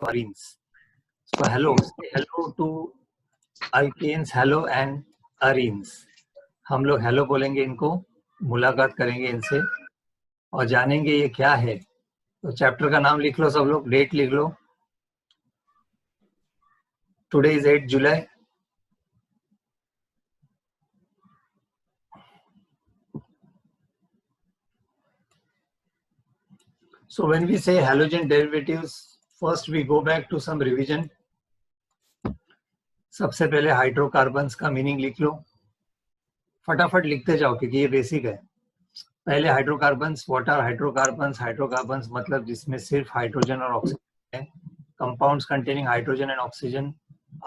arenes. So hello, say hello to alkanes, hello and arenes. हम लोग hello बोलेंगे इनको, मुलाकात करेंगे इनसे और जानेंगे ये क्या है. तो चैप्टर का नाम लिख लो सब लोग, डेट लिख लो. Today is 8 July. So when we say halogen derivatives, first we go back to some revision. सबसे पहले हाइड्रोकार्बन्स का मीनिंग लिख लो, फटाफट लिखते जाओ क्योंकि ये बेसिक है. पहले hydrocarbons, what are hydrocarbons? Hydrocarbons मतलब जिसमें सिर्फ हाइड्रोजन और ऑक्सीजन है. Compounds containing hydrogen and oxygen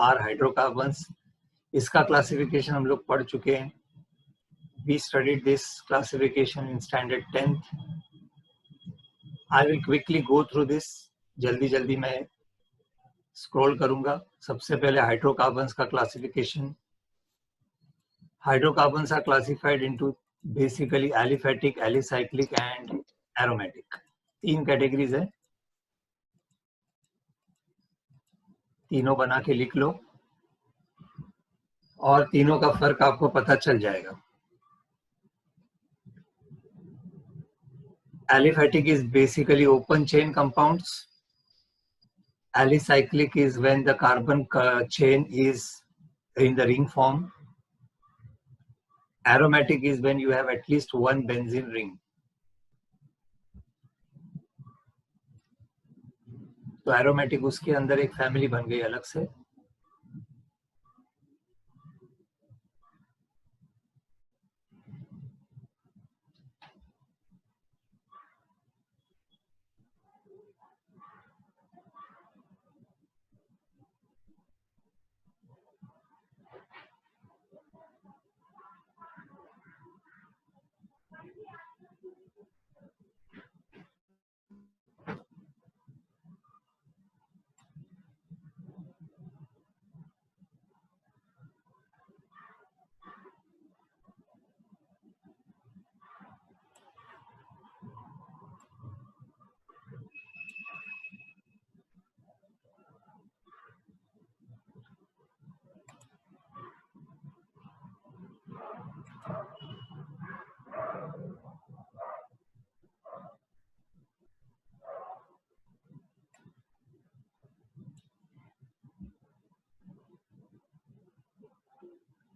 are hydrocarbons. इसका क्लासिफिकेशन हम लोग पढ़ चुके हैं. We studied this classification in standard 10th. I will quickly go through this. जल्दी जल्दी मैं स्क्रॉल करूंगा. सबसे पहले हाइड्रोकार्बन्स का classification. Hydrocarbons are classified into basically aliphatic, alicyclic and aromatic. 3 categories है, तीनों बना के लिख लो और तीनों का फर्क आपको पता चल जाएगा. Aliphatic is basically open chain compounds. Alicyclic is when the carbon chain is in the ring form. Aromatic is when you have at least one benzene ring. तो aromatic उसके अंदर एक फैमिली बन गई अलग से.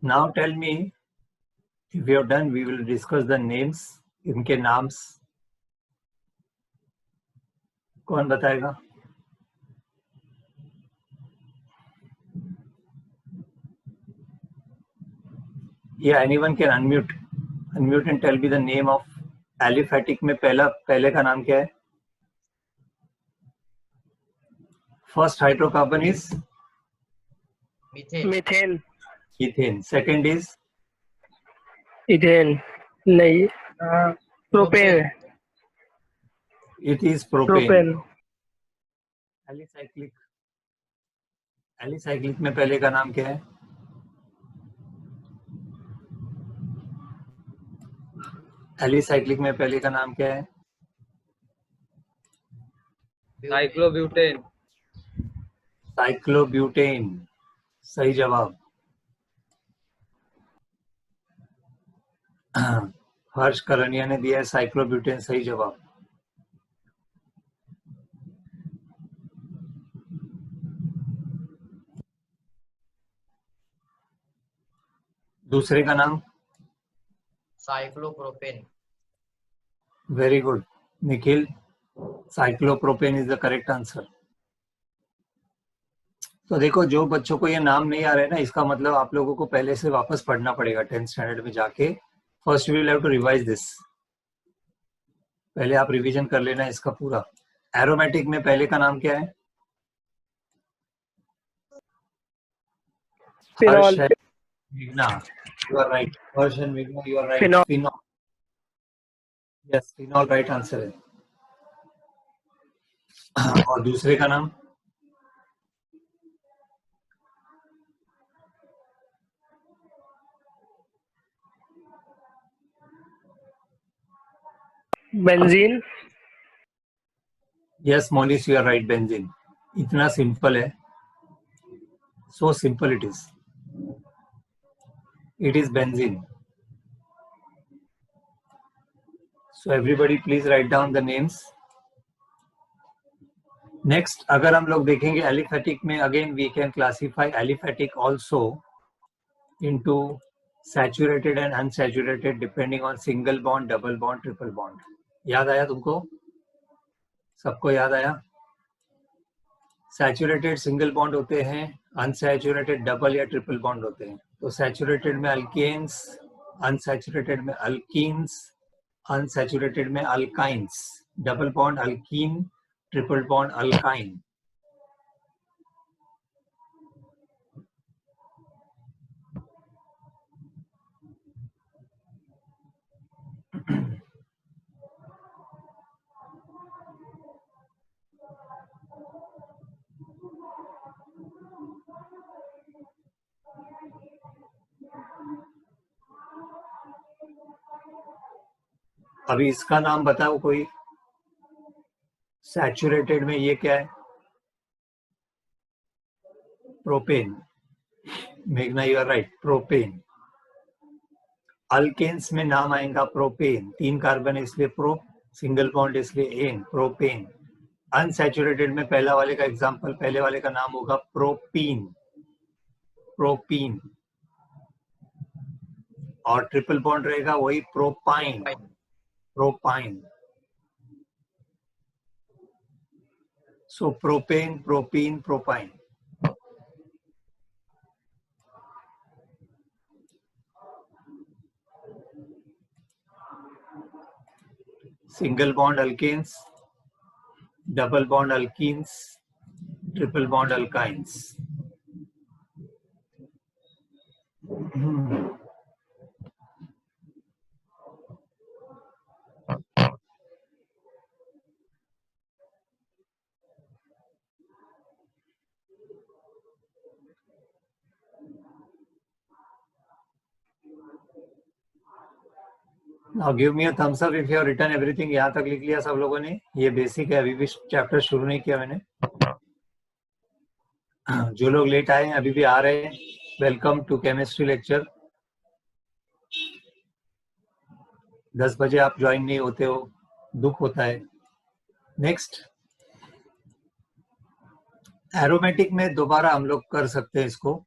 Now tell me, if we have done, we will discuss the names. इनके नाम्स कौन बताएगा? Yeah, anyone can unmute and tell me the name of aliphatic में पहले का नाम क्या है? First hydrocarbon is methane. ethane. Second is ethane नहीं, propane. it is propane. Propane. Alicyclic में पहले का नाम क्या है? एलिसाइक्लिक में पहले का नाम क्या है? साइक्लोब्यूटेन. साइक्लोब्यूटेन. सही जवाब. हर्ष करनिया ने दिया है साइक्लोब्यूटेन. सही जवाब. दूसरे का नाम? Cyclopropane. Very good Nikhil. Cyclopropane is the correct answer. तो देखो, जो बच्चों को ये नाम नहीं आ रहे ना, इसका मतलब आप लोगों को पहले से वापस पढ़ना पड़ेगा 10th स्टैंडर्ड में जाके. First we will have to revise this. पहले आप रिवीजन कर लेना इसका पूरा. एरोमेटिक में पहले का नाम क्या है? Phenol. Vigna. You are right. Hers and Vigna, you are right. Phenol. Phenol. Yes, phenol right answer है. और दूसरे का नाम? Benzene. Yes, Monish, you are right. Benzene. इतना सिंपल है, so simple it is. It is benzene. So everybody please write down the names. Next, अगर हम लोग देखेंगे aliphatic में, again we can classify aliphatic also into saturated and unsaturated depending on single bond, double bond, triple bond. याद आया तुमको? सबको याद आया? सैचुरेटेड सिंगल बॉन्ड होते हैं, अनसैचुरेटेड डबल या ट्रिपल बॉन्ड होते हैं. तो सैचुरेटेड में अल्केन्स, अनसैचुरेटेड में अल्कीन्स, अनसैचुरेटेड में alkynes, double bond alkyne, triple bond alkyne. अभी इसका नाम बताओ कोई. सैचुरेटेड में ये क्या है? प्रोपेन. मेघना you are right, propane. Alkanes में नाम आएगा प्रोपेन, 3 कार्बन है इसलिए प्रो, सिंगल बॉन्ड इसलिए एन, प्रोपेन. अनसैचुरेटेड में पहला वाले का एग्जांपल, पहले वाले का नाम होगा प्रोपीन, प्रोपीन. और ट्रिपल बॉन्ड रहेगा वही propyne, propyne. So propane, propene, propyne. Single bond alkanes, double bond alkenes, triple bond alkynes. Now give me a thumbs up if you have written everything. यहाँ तक लिख लिया सब लोगों ने? ये बेसिक है, अभी भी चैप्टर शुरू नहीं किया मैंने. जो लोग लेट आए हैं अभी भी आ रहे हैं, वेलकम टू केमिस्ट्री लेक्चर. 10 बजे आप ज्वाइन नहीं होते हो, दुख होता है. नेक्स्ट, एरोमेटिक में दोबारा हम लोग कर सकते हैं इसको.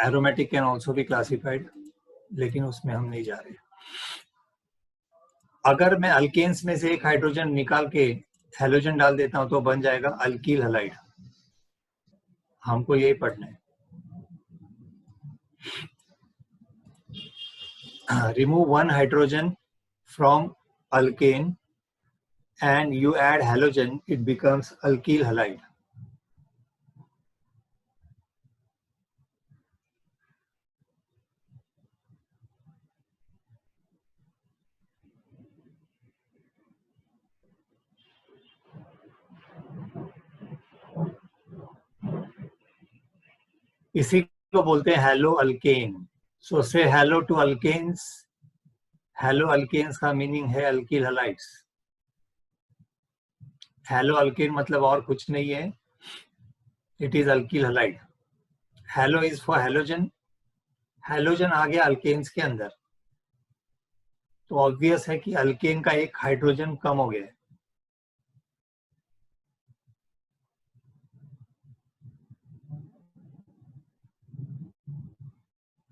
Aromatic can also be classified, लेकिन उसमें हम नहीं जा रहे. अगर मैं अल्केन्स में से एक हाइड्रोजन निकाल के हेलोजन डाल देता हूं तो बन जाएगा अल्कील हलाइड. हमको यही पढ़ना है. Remove one hydrogen from alkane and you add halogen, it becomes alkyl halide. इसी को बोलते हैं हेलो अल्केन. सो से halo to alkanes. Halo alkanes का मीनिंग है अल्कील हलाइड्स. हेलो अल्केन मतलब और कुछ नहीं है, it is alkyl halide. Halo is for halogen. Halogen आ गया अल्केन्स के अंदर, तो ऑब्वियस है कि अल्केन का एक हाइड्रोजन कम हो गया है.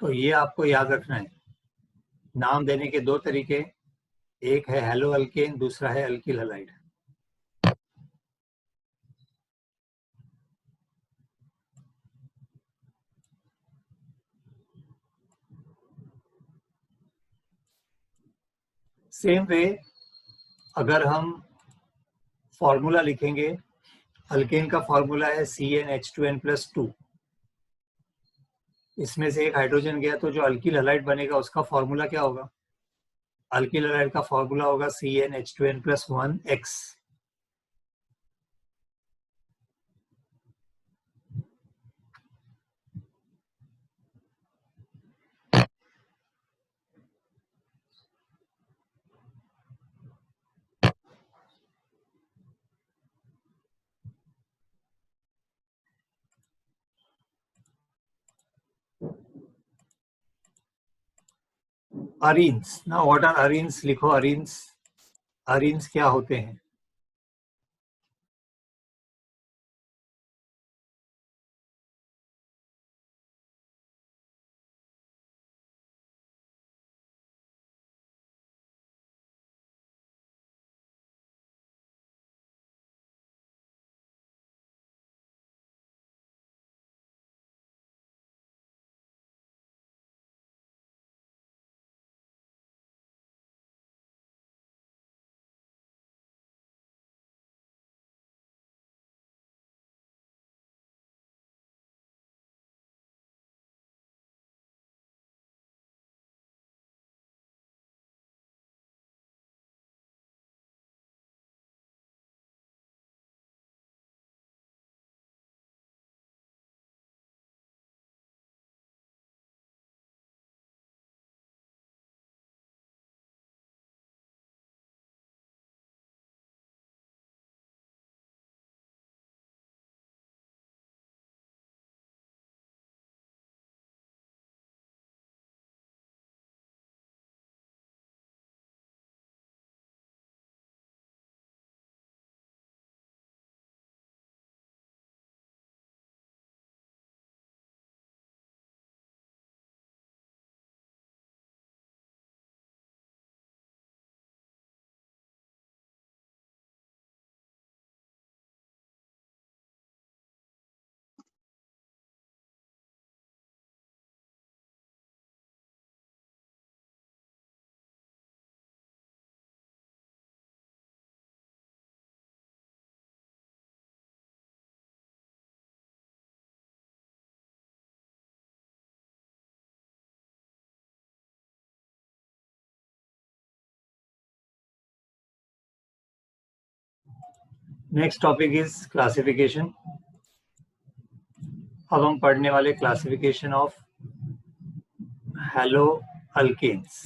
तो ये आपको याद रखना है. नाम देने के 2 तरीके, एक है हेलो अल्केन, दूसरा है अल्कील हलाइड. सेम वे अगर हम फॉर्मूला लिखेंगे, अल्केन का फॉर्मूला है CnH2n+2. इसमें से एक हाइड्रोजन गया तो जो अल्कील हलाइड बनेगा उसका फॉर्मूला क्या होगा? अल्कील हलाइड का फॉर्मूला होगा CnH2n+1x. Arenes. Now what are arenes? लिखो अरीन्स। अरीन्स क्या होते हैं? Next topic is classification. अब हम पढ़ने वाले classification of halo alkanes.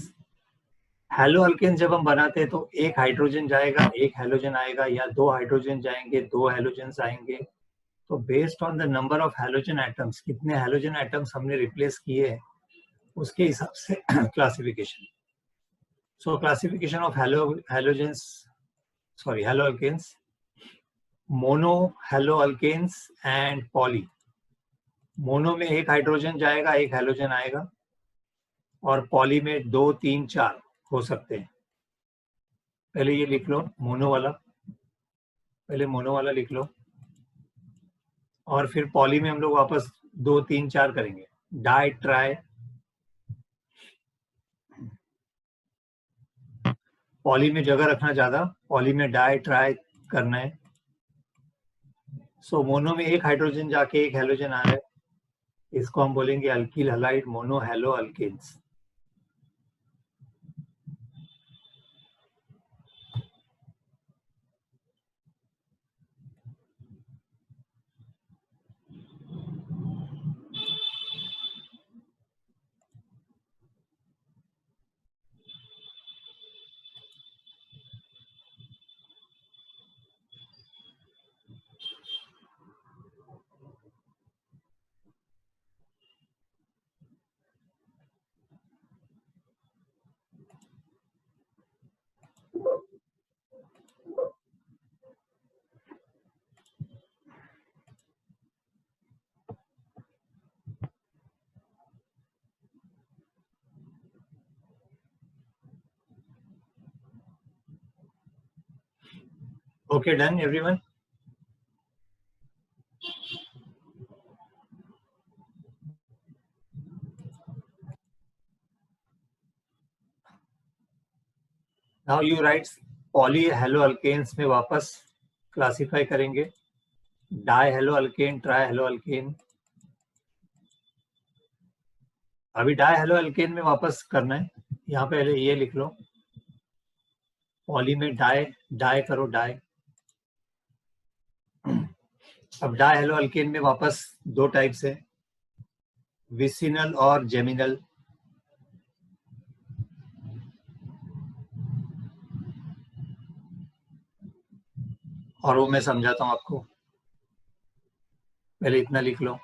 Halo alkane जब हम बनाते हैं तो एक हाइड्रोजन जाएगा, एक हैलोजन आएगा, या दो हाइड्रोजन जाएंगे, दो हैलोजन्स आएंगे। तो based on the number of halogen atoms, कितने हैलोजन एटम्स हमने रिप्लेस किए हैं, उसके हिसाब से classification. So classification of halo alkanes, mono halo alkanes and poly. Mono में एक हाइड्रोजन जाएगा, एक हैलोजन आएगा, और पॉली में 2, 3, 4 हो सकते हैं। पहले ये लिख लो मोनो वाला, पहले मोनो वाला लिख लो, और फिर पॉली में हम लोग वापस 2, 3, 4 करेंगे। डाई ट्राई, पॉली में जगह रखना ज्यादा, पॉली में डाई ट्राई करना है। सो मोनो में एक हाइड्रोजन जाके एक हैलोजन आ रहा है, इसको हम बोलेंगे alkyl halide mono halo alkanes. Okay, done everyone? Now you write poly halo alkanes में वापस क्लासिफाई करेंगे, di halo alkane, tri halo alkane. अभी डाई हेलो अल्केन में वापस करना है। यहाँ पहले ये लिख लो, पॉली में डाई, डाई करो डाई। अब डाई हेलो अल्केन में वापस दो टाइप्स है, विसिनल और जेमिनल। और वो मैं समझाता हूँ आपको, पहले इतना लिख लो।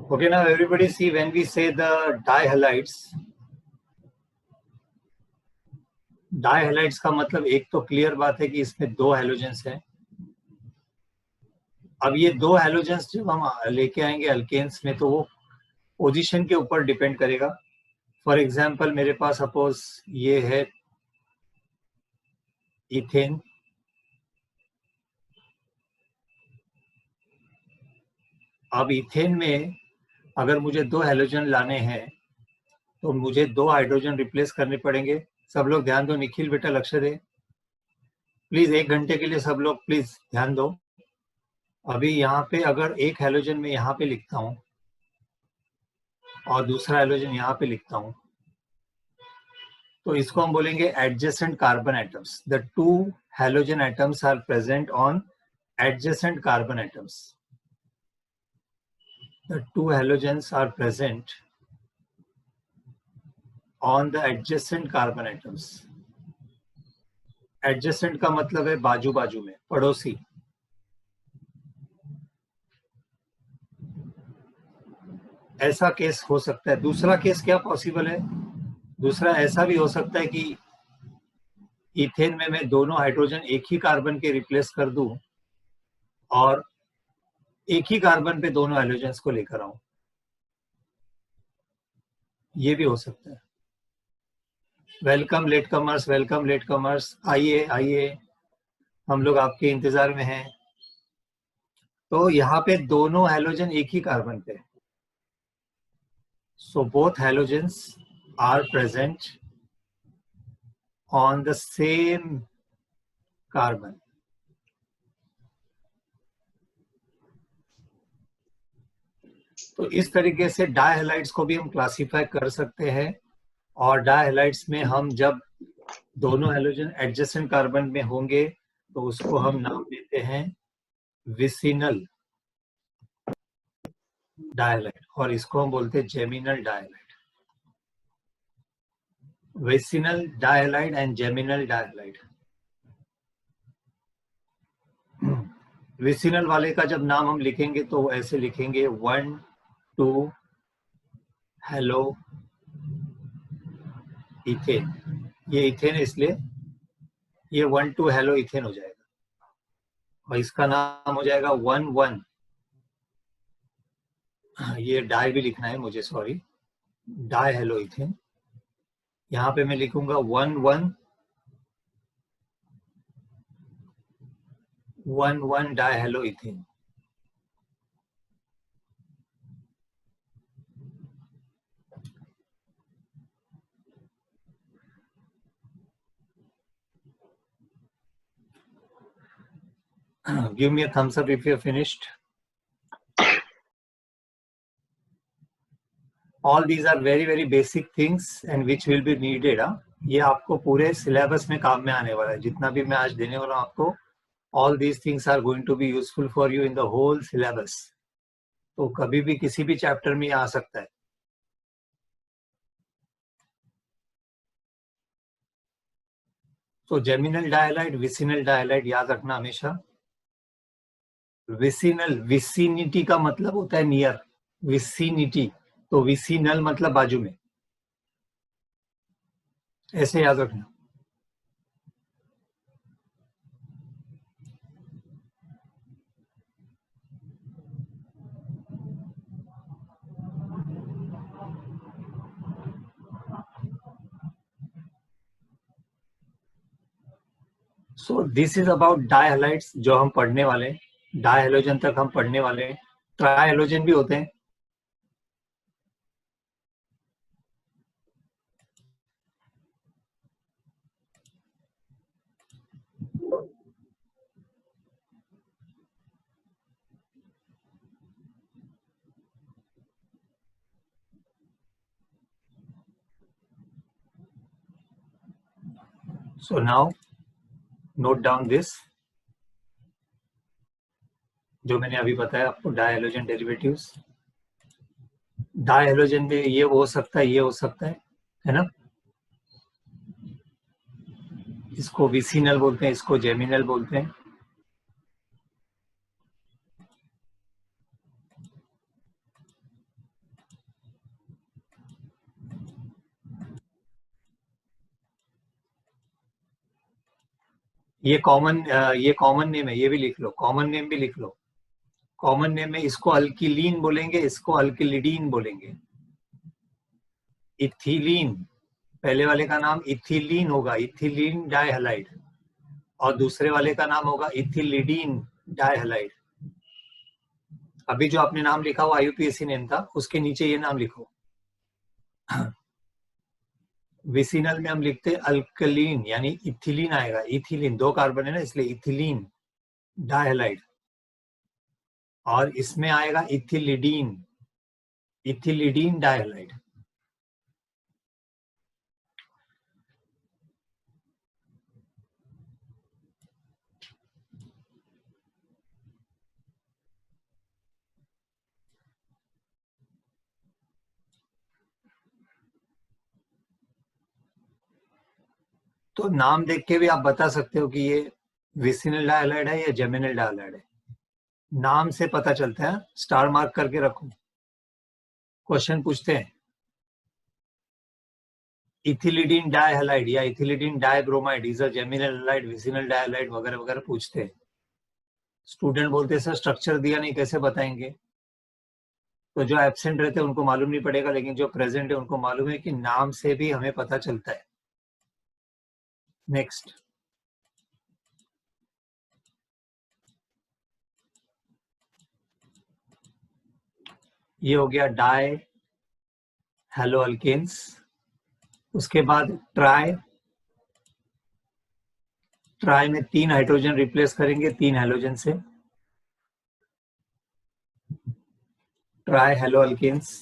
Okay, now everybody see when we say the dihalides, डायहैलाइड्स का मतलब एक तो क्लियर बात है कि इसमें दो हैलोजेंस हैं। अब ये दो हैलोजेंस जब हम लेके आएंगे अल्केन्स में तो वो पोजीशन के ऊपर डिपेंड करेगा। फॉर एग्जांपल मेरे पास सपोज ये है इथेन, अब इथेन में अगर मुझे दो हैलोजन लाने हैं तो मुझे दो हाइड्रोजन रिप्लेस करने पड़ेंगे। सब लोग ध्यान दो, निखिल बेटा लक्ष्य दे प्लीज, 1 घंटे के लिए सब लोग प्लीज ध्यान दो। अभी यहाँ पे अगर एक हैलोजन में यहाँ पे लिखता हूँ और दूसरा हैलोजन यहाँ पे लिखता हूँ तो इसको हम बोलेंगे adjacent carbon atoms. The two halogen atoms are present on adjacent carbon atoms. The two halogens are present on the adjacent carbon atoms. Adjacent का मतलब है बाजू बाजू में, पड़ोसी। ऐसा केस हो सकता है। दूसरा केस क्या पॉसिबल है? दूसरा ऐसा भी हो सकता है कि इथेन में मैं दोनों हाइड्रोजन एक ही कार्बन के रिप्लेस कर दूं और एक ही कार्बन पे दोनों हाइड्रोजन्स को लेकर आऊं, ये भी हो सकता है। Welcome latecomers, welcome latecomers, आइए आइए, हम लोग आपके इंतजार में हैं। तो यहाँ पे दोनों हैलोजन एक ही कार्बन पे, so both halogens are present on the same carbon. तो इस तरीके से डायहैलाइड्स को भी हम क्लासिफाई कर सकते हैं। और डायहैलाइड्स में हम जब दोनों हैलोजन एडजेसेंट कार्बन में होंगे तो उसको हम नाम देते हैं विसिनल डायहैलाइड और इसको हम बोलते हैं geminal dihalide. Vicinal dihalide and geminal dihalide. Vicinal वाले का जब नाम हम लिखेंगे तो ऐसे लिखेंगे 1 2 हेलो इथेन। ये इथेन है इसलिए ये 1 2 हेलो इथेन हो जाएगा और इसका नाम हो जाएगा 1 1। ये डाई भी लिखना है मुझे, सॉरी, डाई हेलो इथेन। यहाँ पे मैं लिखूंगा 1 1 1 1 die hello ethane. Give me a thumbs up if you're finished. All these are very very basic things and which will be needed. ये आपको पूरे सिलेबस में काम में आने वाला है, जितना भी मैं आज देने वाला हूँ आपको। All these things are going to be useful for you in the whole syllabus. तो कभी भी किसी भी चैप्टर में आ सकता है। तो जेमिनल डायहैलाइड, विसिनल डायहैलाइड याद रखना हमेशा। विसिनल, विसिनिटी का मतलब होता है नियर, विसिनिटी। तो विसिनल मतलब बाजू में, ऐसे याद रखना। सो दिस इज अबाउट डायहैलाइड्स जो हम पढ़ने वाले हैं। डायहैलोजन तक हम पढ़ने वाले हैं। ट्रायहैलोजन भी होते हैं। So now note down this, जो मैंने अभी बताया आपको, डायहैलोजन डेरिवेटिव्स। डायहैलोजन में ये हो सकता है, ये हो सकता है ना। इसको विसिनल बोलते हैं, इसको जेमिनल बोलते हैं। ये कॉमन नेम है, ये भी लिख लो, कॉमन नेम भी लिख लो। कॉमन नेम में इसको अल्किलीन बोलेंगे, इसको अल्किलिडीन बोलेंगे। इथिलीन, पहले वाले का नाम इथिलीन होगा, इथिलीन डाइहैलाइड, और दूसरे वाले का नाम होगा इथिलिडीन डाइहैलाइड। अभी जो आपने नाम लिखा वो IUPAC नेम था, उसके नीचे ये नाम लिखो। विसिनल में हम लिखते अल्कलीन, यानी इथिलीन आएगा, इथिलीन 2 कार्बन है ना इसलिए इथिलीन डाइहैलाइड, और इसमें आएगा इथिलिडीन, इथिलिडीन डाइहैलाइड। तो नाम देख के भी आप बता सकते हो कि ये विसिनल डाइहैलाइड है या जेमिनल डाइहैलाइड है, नाम से पता चलता है। स्टार मार्क करके रखो। क्वेश्चन पूछते हैं इथिलिडीन डाइहैलाइड या ethylidene dibromide is a geminal halide, vicinal dihalide वगैरह वगैरह पूछते हैं। स्टूडेंट बोलते हैं सर स्ट्रक्चर दिया नहीं कैसे बताएंगे। तो जो एब्सेंट रहते हैं उनको मालूम नहीं पड़ेगा, लेकिन जो प्रेजेंट है उनको मालूम है कि नाम से भी हमें पता चलता है। नेक्स्ट, ये हो गया डाई हेलो अल्केन्स। उसके बाद ट्राई, ट्राई में 3 हाइड्रोजन रिप्लेस करेंगे 3 हैलोजन से, ट्राई हेलो अल्केन्स।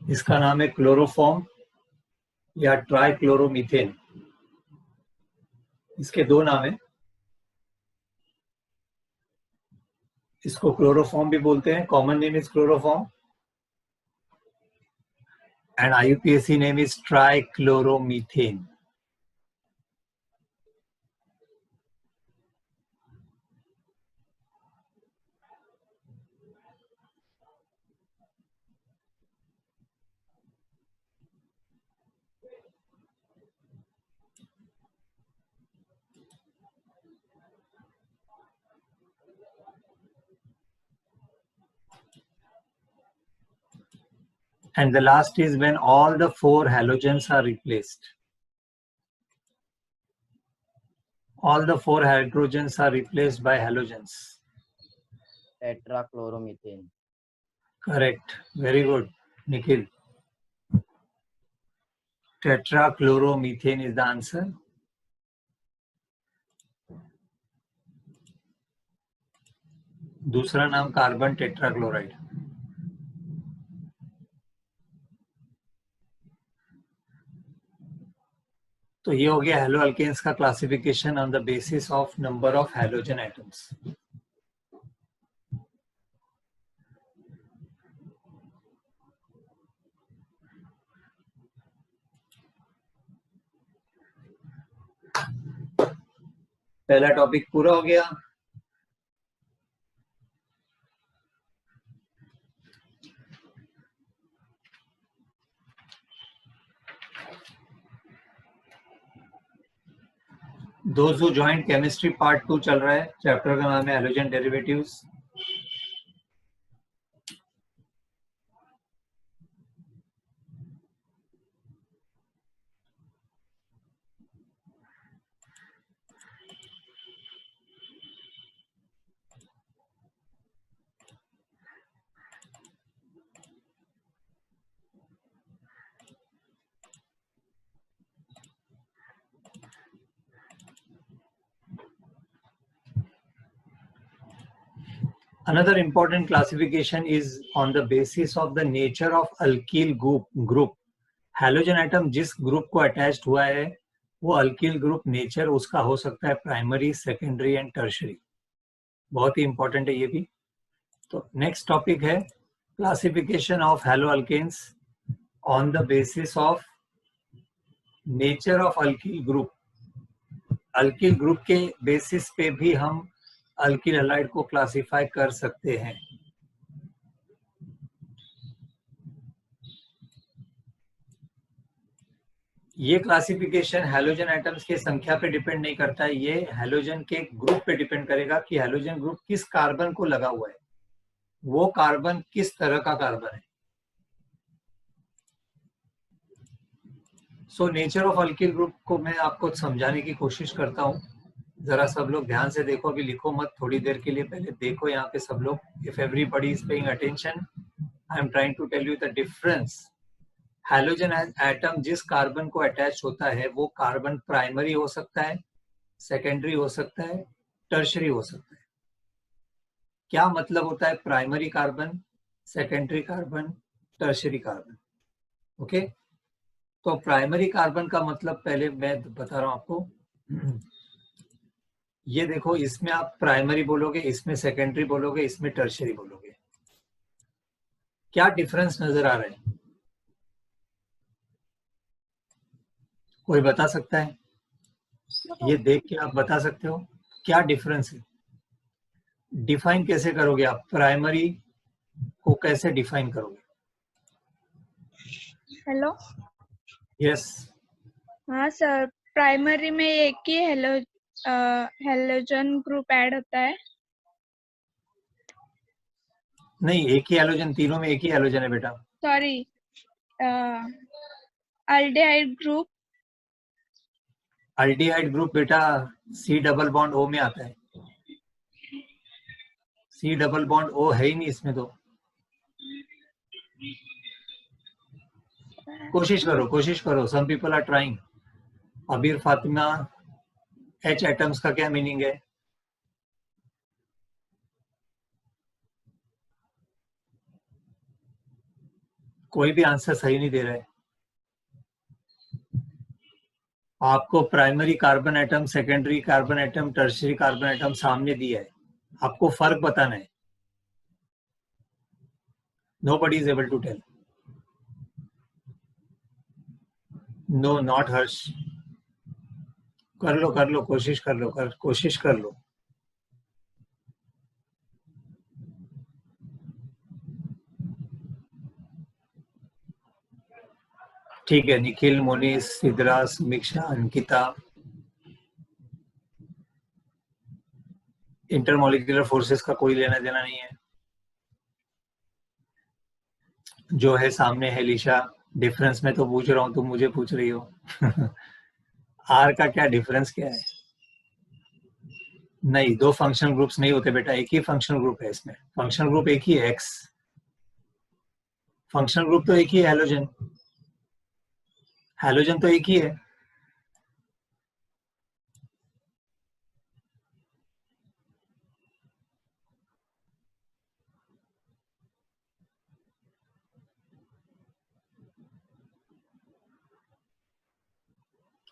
इसका नाम है क्लोरोफॉर्म या ट्राइक्लोरोमीथेन। इसके 2 नाम है, इसको क्लोरोफॉर्म भी बोलते हैं, common name is chloroform, and IUPAC name is trichloromethane. And the last is when all the 4 halogens are replaced. All the 4 hydrogens are replaced by halogens. Tetrachloromethane. Correct. Very good, Nikhil. Tetrachloromethane is the answer. दूसरा नाम carbon tetrachloride. तो ये हो गया hello alkanes का classification on the basis of number of halogen atoms. पहला topic पूरा हो गया। Those who joined chemistry part 2 चल रहा है, चैप्टर का नाम है halogen derivatives. Another important classification is on the basis of the nature of alkyl group. Halogen atom जिस ग्रुप को अटैच्ड हुआ है वो अल्किल ग्रुप नेचर उसका हो सकता है प्राइमरी, सेकेंडरी एंड टर्शरी। बहुत ही इंपॉर्टेंट है ये भी। तो नेक्स्ट टॉपिक है classification of halo alkanes on the basis of nature of alkyl group. Alkyl group के बेसिस पे भी हम अल्किल हैलाइड को क्लासिफाई कर सकते हैं। ये क्लासिफिकेशन हैलोजन एटम्स की संख्या पे डिपेंड नहीं करता है, ये हैलोजन के ग्रुप पे डिपेंड करेगा कि हैलोजन ग्रुप किस कार्बन को लगा हुआ है, वो कार्बन किस तरह का कार्बन है। So nature of alkyl group को मैं आपको समझाने की कोशिश करता हूँ। जरा सब लोग ध्यान से देखो, अभी लिखो मत, थोड़ी देर के लिए पहले देखो यहाँ पे सब लोग। If everybody is paying attention, I am trying to tell you the difference. Halogen atom जिस कार्बन को अटैच होता है वो कार्बन प्राइमरी हो सकता है, सेकेंडरी हो सकता है, टर्शरी हो सकता है। क्या मतलब होता है primary carbon, secondary carbon, tertiary carbon? Okay, तो प्राइमरी कार्बन का मतलब पहले मैं बता रहा हूं आपको। ये देखो, इसमें आप प्राइमरी बोलोगे, इसमें सेकेंडरी बोलोगे, इसमें टर्शरी बोलोगे। क्या डिफरेंस नजर आ रहा है? कोई बता सकता है? ये देख के आप बता सकते हो क्या डिफरेंस है? डिफाइन कैसे करोगे आप? प्राइमरी को कैसे डिफाइन करोगे? हेलो। यस। हाँ सर, प्राइमरी में एक ही हेलोजन ग्रुप ऐड होता है। नहीं, एक ही हैलोजन, तीनों में एक ही हैलोजन है बेटा। Sorry, aldehyde group. Aldehyde group बेटा सी डबल बॉन्ड ओ में आता है। सी डबल बॉन्ड ओ है ही नहीं इसमें तो। कोशिश करो, कोशिश करो, सम पीपल आर ट्राइंग। अबीर फातिमा, एच एटम्स का क्या मीनिंग है? कोई भी आंसर सही नहीं दे रहा है। आपको primary carbon atom, secondary carbon atom, tertiary carbon atom सामने दिया है, आपको फर्क बताना है। Nobody is able to tell. No, not Harsh. कर लो, कोशिश कर लो, कोशिश कर लो। ठीक है, निखिल, मोनिस, सिद्रा, समीक्षा, अंकिता। इंटरमोलिकुलर फोर्सेस का कोई लेना देना नहीं है। जो है सामने है लिशा। डिफरेंस में तो पूछ रहा हूँ, तुम मुझे पूछ रही हो। आर का क्या डिफरेंस क्या है? नहीं, दो फंक्शनल ग्रुप्स नहीं होते बेटा, एक ही फंक्शनल ग्रुप है इसमें। फंक्शनल ग्रुप एक ही है, एक्स। फंक्शनल ग्रुप तो एक ही है, हैलोजन। हैलोजन तो एक ही है।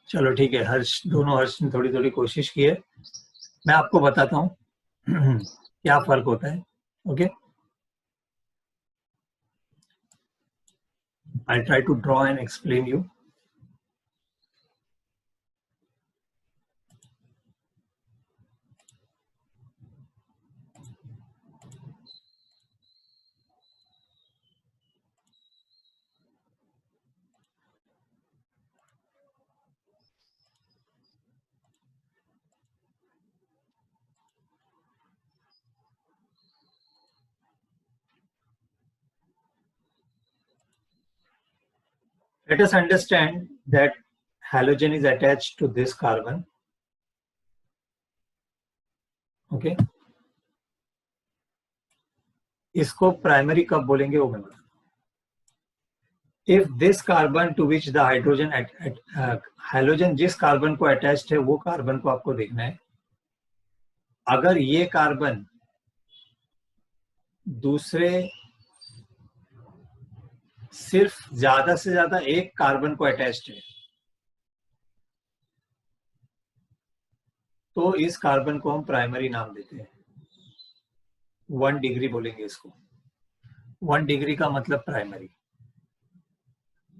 चलो ठीक है, दोनों हर्ष ने थोड़ी थोड़ी कोशिश की है। मैं आपको बताता हूँ क्या फर्क होता है। Okay, I try to draw and explain you. Let us understand that halogen is attached to this carbon. Okay. इसको प्राइमरी कब बोलेंगे वो मैं बताता हूँ। If this carbon to which the hydrogen halogen जिस कार्बन को अटैच्ड है वो कार्बन को आपको देखना है। अगर ये कार्बन दूसरे सिर्फ ज्यादा से ज्यादा एक कार्बन को अटैच्ड है तो इस कार्बन को हम प्राइमरी नाम देते हैं। 1 डिग्री बोलेंगे इसको। 1 डिग्री का मतलब प्राइमरी।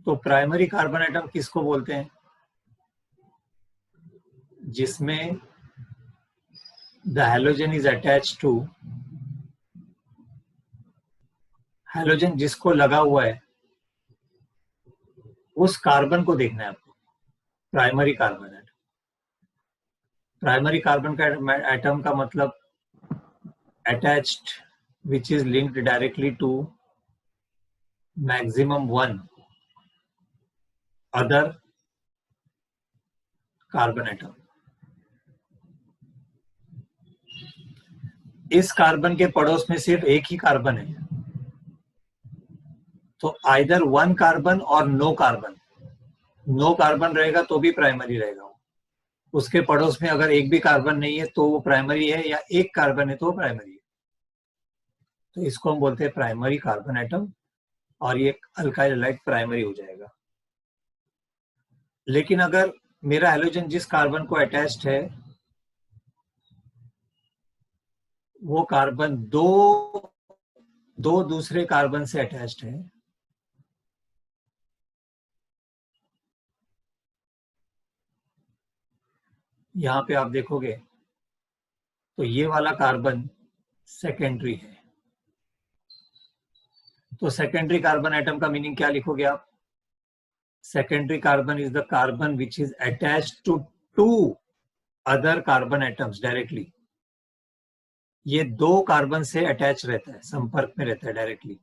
तो प्राइमरी कार्बन एटम किसको बोलते हैं? जिसमें the halogen is attached to, halogen जिसको लगा हुआ है उस कार्बन को देखना है आपको, primary carbon atom. Primary carbon का एटम का मतलब attached which is linked directly to maximum 1 other carbon atom। इस कार्बन के पड़ोस में सिर्फ एक ही कार्बन है, तो आइदर 1 कार्बन और नो कार्बन। नो कार्बन रहेगा तो भी प्राइमरी रहेगा। उसके पड़ोस में अगर एक भी कार्बन नहीं है तो वो प्राइमरी है, या एक कार्बन है तो वो प्राइमरी है। तो इसको हम बोलते हैं प्राइमरी कार्बन एटम, और ये अल्काइल हैलाइड प्राइमरी हो जाएगा। लेकिन अगर मेरा हैलोजन जिस कार्बन को अटैच्ड है वो कार्बन दो दूसरे कार्बन से अटैच्ड है, यहां पे आप देखोगे तो ये वाला कार्बन सेकेंडरी है। तो सेकेंडरी कार्बन एटम का मीनिंग क्या लिखोगे आप? Secondary carbon is the carbon which is attached to 2 other carbon atoms directly. ये 2 कार्बन से अटैच रहता है, संपर्क में रहता है डायरेक्टली।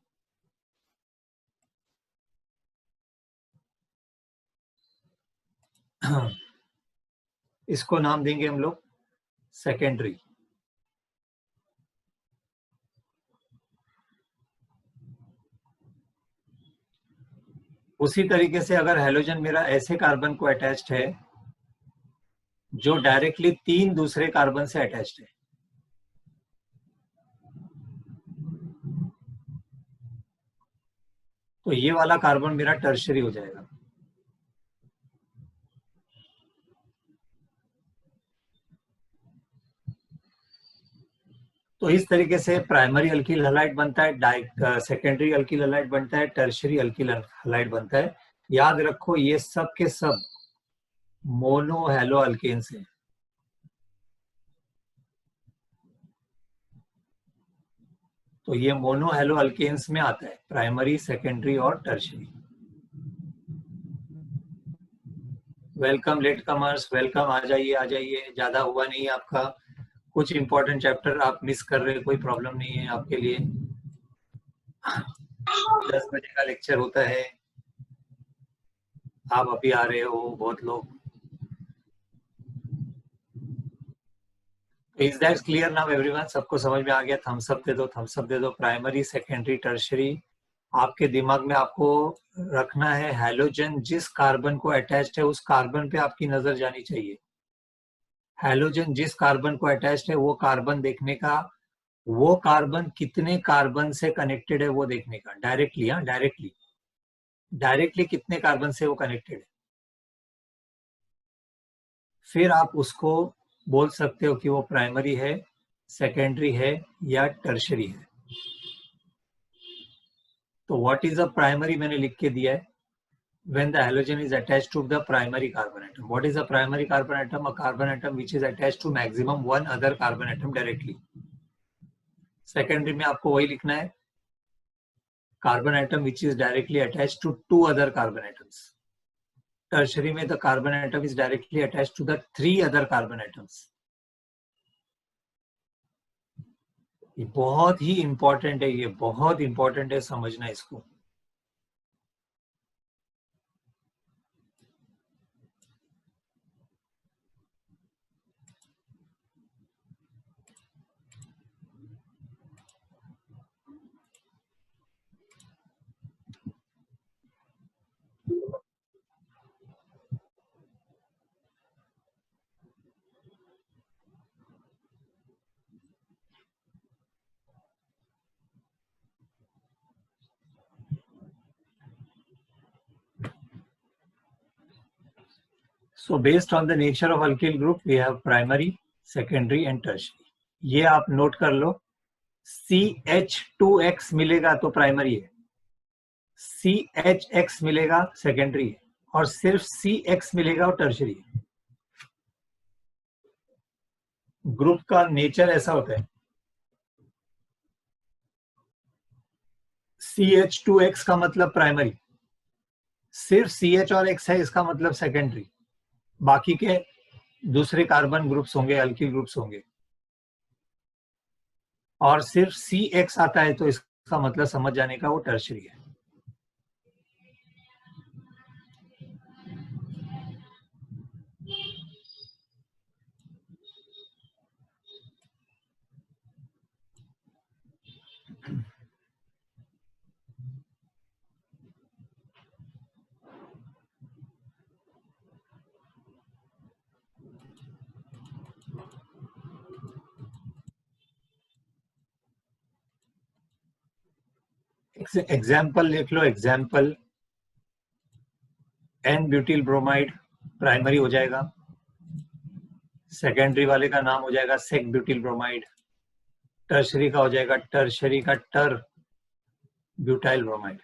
इसको नाम देंगे हम लोग सेकेंडरी। उसी तरीके से अगर हैलोजन मेरा ऐसे कार्बन को अटैच्ड है जो डायरेक्टली 3 दूसरे कार्बन से अटैच्ड है, तो ये वाला कार्बन मेरा टर्शरी हो जाएगा। तो इस तरीके से प्राइमरी अल्किल हैलाइड बनता है, सेकेंडरी अल्किल हैलाइड बनता है, टर्शरी अल्किल हैलाइड बनता है। याद रखो ये सब के सब मोनो हैलो अल्केन्स हैं। तो ये मोनो हैलो अल्केन्स में आता है, प्राइमरी, सेकेंडरी और tertiary. Welcome latecomers, welcome, आ जाइए। ज्यादा हुआ नहीं आपका, कुछ इंपॉर्टेंट चैप्टर आप मिस कर रहे हैं, कोई प्रॉब्लम नहीं है आपके लिए। 10 बजे का लेक्चर होता है, आप अभी आ रहे हो बहुत लोग। Is that clear now everyone? सबको समझ में आ गया? थम्स अप दे दो, थम्स अप दे दो। Primary, secondary, tertiary. आपके दिमाग में आपको रखना है हैलोजन जिस कार्बन को अटैच्ड है उस कार्बन पे आपकी नजर जानी चाहिए। हैलोजन जिस कार्बन को अटैच्ड है वो कार्बन देखने का, वो कार्बन कितने कार्बन से कनेक्टेड है वो देखने का, डायरेक्टली। हाँ, डायरेक्टली कितने कार्बन से वो कनेक्टेड है। फिर आप उसको बोल सकते हो कि वो प्राइमरी है, सेकेंडरी है या टर्शरी है। तो व्हाट इज अ प्राइमरी मैंने लिख के दिया है, when the halogen is attached to the primary carbon atom. What is a primary carbon atom? A carbon atom which is attached to maximum 1 other carbon atom directly. Secondary में आपको वही लिखना है, carbon atom which is directly attached to 2 other carbon atoms. Tertiary में the carbon atom is directly attached to the 3 other carbon atoms. ये बहुत ही important है, ये बहुत इंपॉर्टेंट है, समझना इसको। So based on the nature of alkyl group, we have primary, secondary and tertiary. ये आप नोट कर लो, CH2X मिलेगा तो प्राइमरी है, CHX मिलेगा सेकेंडरी है, और सिर्फ CX मिलेगा और टर्शरी है। ग्रुप का नेचर ऐसा होता है, CH2X का मतलब प्राइमरी, सिर्फ CH और X है इसका मतलब सेकेंडरी, बाकी के दूसरे कार्बन ग्रुप्स होंगे, अल्किल ग्रुप्स होंगे। और सिर्फ CX आता है तो इसका मतलब समझ जाने का वो टर्शरी है। एग्जाम्पल लिख लो, example N butyl bromide primary हो जाएगा, सेकेंडरी वाले का नाम हो जाएगा सेक ब्यूटिल ब्रोमाइड, टर्शरी का हो जाएगा टर्शरी का टर butyl bromide,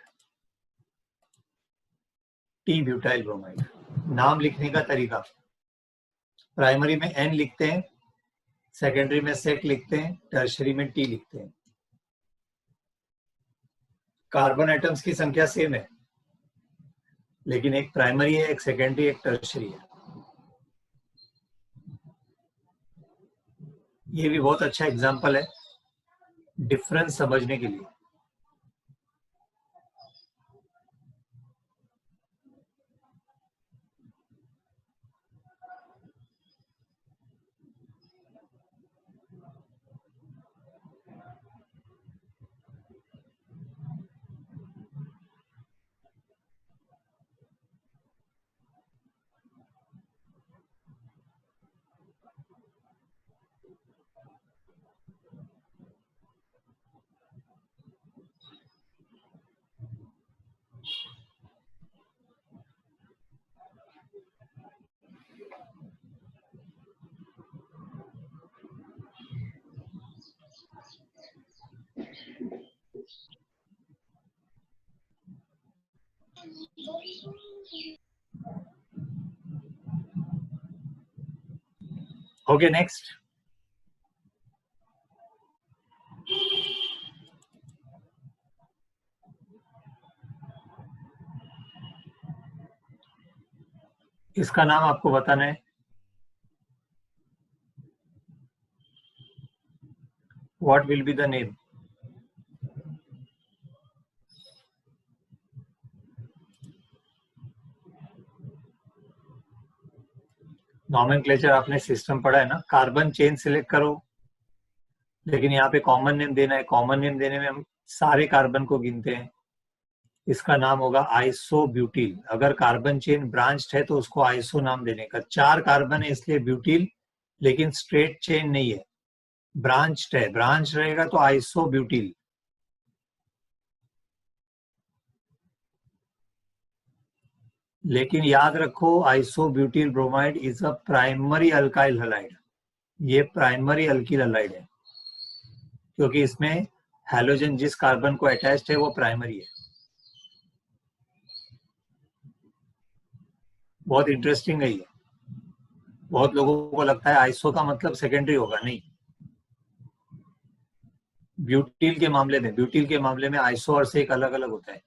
T butyl bromide. नाम लिखने का तरीका, प्राइमरी में N लिखते हैं, सेकेंडरी में सेक लिखते हैं, टर्शरी में टी लिखते हैं। कार्बन एटम्स की संख्या सेम है, लेकिन एक प्राइमरी है, एक सेकेंडरी, एक टर्शरी है। ये भी बहुत अच्छा एग्जांपल है डिफरेंस समझने के लिए। Okay, next. इसका नाम आपको बताना है। What will be the name? Nomenclature आपने सिस्टम पढ़ा है ना, कार्बन चेन सिलेक्ट करो, लेकिन यहाँ पे कॉमन नेम देना है। कॉमन नेम देने में हम सारे कार्बन को गिनते हैं। इसका नाम होगा आइसोब्यूटिल। अगर कार्बन चेन ब्रांच्ड है तो उसको आइसो नाम देने का। 4 कार्बन है इसलिए ब्यूटिल, लेकिन स्ट्रेट चेन नहीं है, ब्रांच्ड है। ब्रांच रहेगा तो आइसोब्यूटिल। लेकिन याद रखो, isobutyl bromide is a primary alkyl halide. ये प्राइमरी अल्किल हैलाइड है, क्योंकि इसमें हैलोजन जिस कार्बन को अटैच्ड है वो प्राइमरी है। बहुत इंटरेस्टिंग है ये। बहुत लोगों को लगता है आइसो का मतलब सेकेंडरी होगा, नहीं। ब्यूटिल के मामले में आइसो और सेक अलग अलग होता है।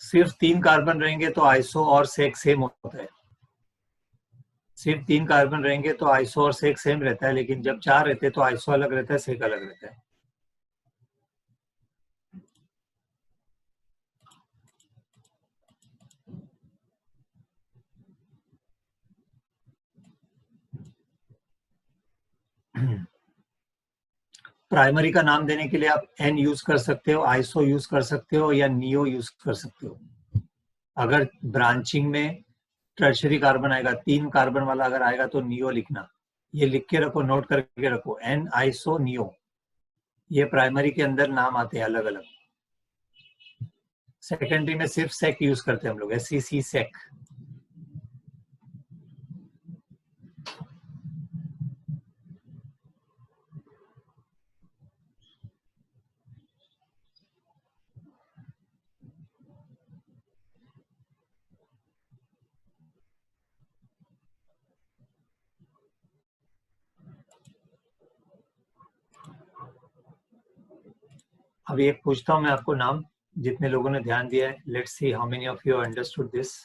सिर्फ 3 कार्बन रहेंगे तो आइसो और सेक सेम होता है। सिर्फ 3 कार्बन रहेंगे तो आइसो और सेक सेम रहता है, लेकिन जब 4 रहते हैं तो आइसो अलग रहता है, सेक अलग रहता है। प्राइमरी का नाम देने के लिए आप एन यूज कर सकते हो, आइसो यूज कर सकते हो, या नियो यूज कर सकते हो। अगर ब्रांचिंग में टर्शरी कार्बन आएगा, 3 कार्बन वाला अगर आएगा तो नियो लिखना। ये लिख के रखो, नोट करके रखो, एन आइसो नियो। ये प्राइमरी के अंदर नाम आते हैं अलग अलग। सेकेंडरी में सिर्फ सेक यूज करते हैं हम लोग, SEC सेक। अभी एक पूछता हूं मैं आपको नाम, जितने लोगों ने ध्यान दिया है, let's see how many of you understood this.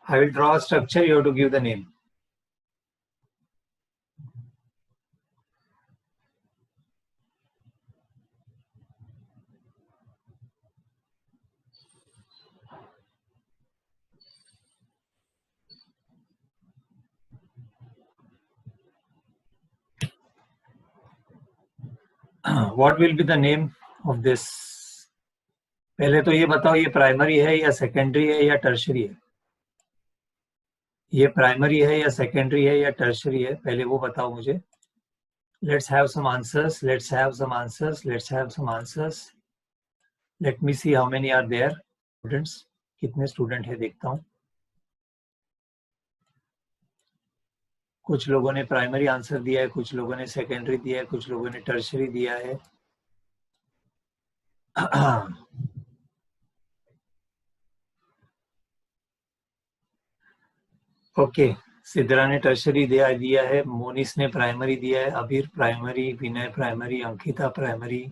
I will draw a structure, you have to give the name. What will be the name of this? पहले तो ये बताओ, ये प्राइमरी है या सेकेंडरी है या टर्शरी है? ये प्राइमरी है या सेकेंडरी है या टर्शरी है, पहले वो बताओ मुझे. Let's have some answers. Let's have some answers. Let's have some answers. Let me see how many are there. Students, कितने स्टूडेंट है देखता हूँ. कुछ लोगों ने प्राइमरी आंसर दिया है, कुछ लोगों ने सेकेंडरी दिया है, कुछ लोगों ने टर्शरी दिया है. ओके, सिद्धरा ने टर्शरी दिया है, मोनिस ने प्राइमरी दिया है, अबीर प्राइमरी, विनय प्राइमरी, अंकिता प्राइमरी,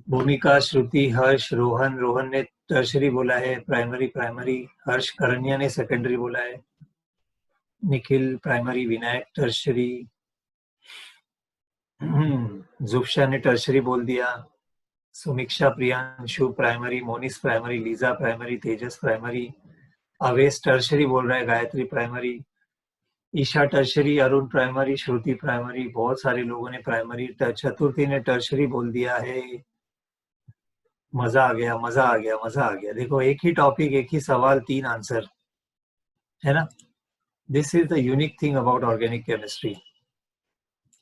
भूमिका, श्रुति, हर्ष, रोहन ने टर्शरी बोला है, प्राइमरी, हर्ष करन्या ने सेकेंडरी बोला है, निखिल प्राइमरी, विनायक टर्शरी, जुफ्शा ने टर्शरी बोल दिया, Sumiksha, Priyanshu primary, Monis primary, Liza primary, Tejas primary, Avesh tertiary बोल रहा है, Gayatri primary, Isha tertiary, Arun primary, Shruti primary, बहुत सारे लोगों ने प्राइमरी, चतुर्थी ने टर्शरी बोल दिया है. मजा आ गया. देखो, एक ही टॉपिक, एक ही सवाल, 3 आंसर, है ना. This is the unique thing about organic chemistry.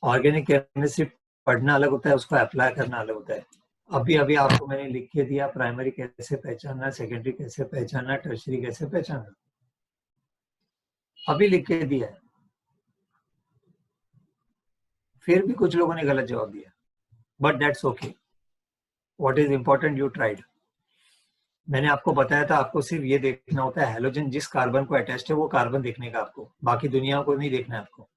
Organic chemistry पढ़ना अलग होता है, उसको अप्लाई करना अलग होता है. अभी आपको मैंने लिख के दिया, प्राइमरी कैसे पहचानना, सेकेंडरी कैसे पहचानना, टर्शरी कैसे पहचानना, अभी लिख के दिया है. फिर भी कुछ लोगों ने गलत जवाब दिया, but that's okay. What is important, you tried. मैंने आपको बताया था, आपको सिर्फ ये देखना होता है, हेलोजन जिस कार्बन को अटैच्ड है वो कार्बन देखने का, आपको बाकी दुनिया को नहीं देखना है आपको.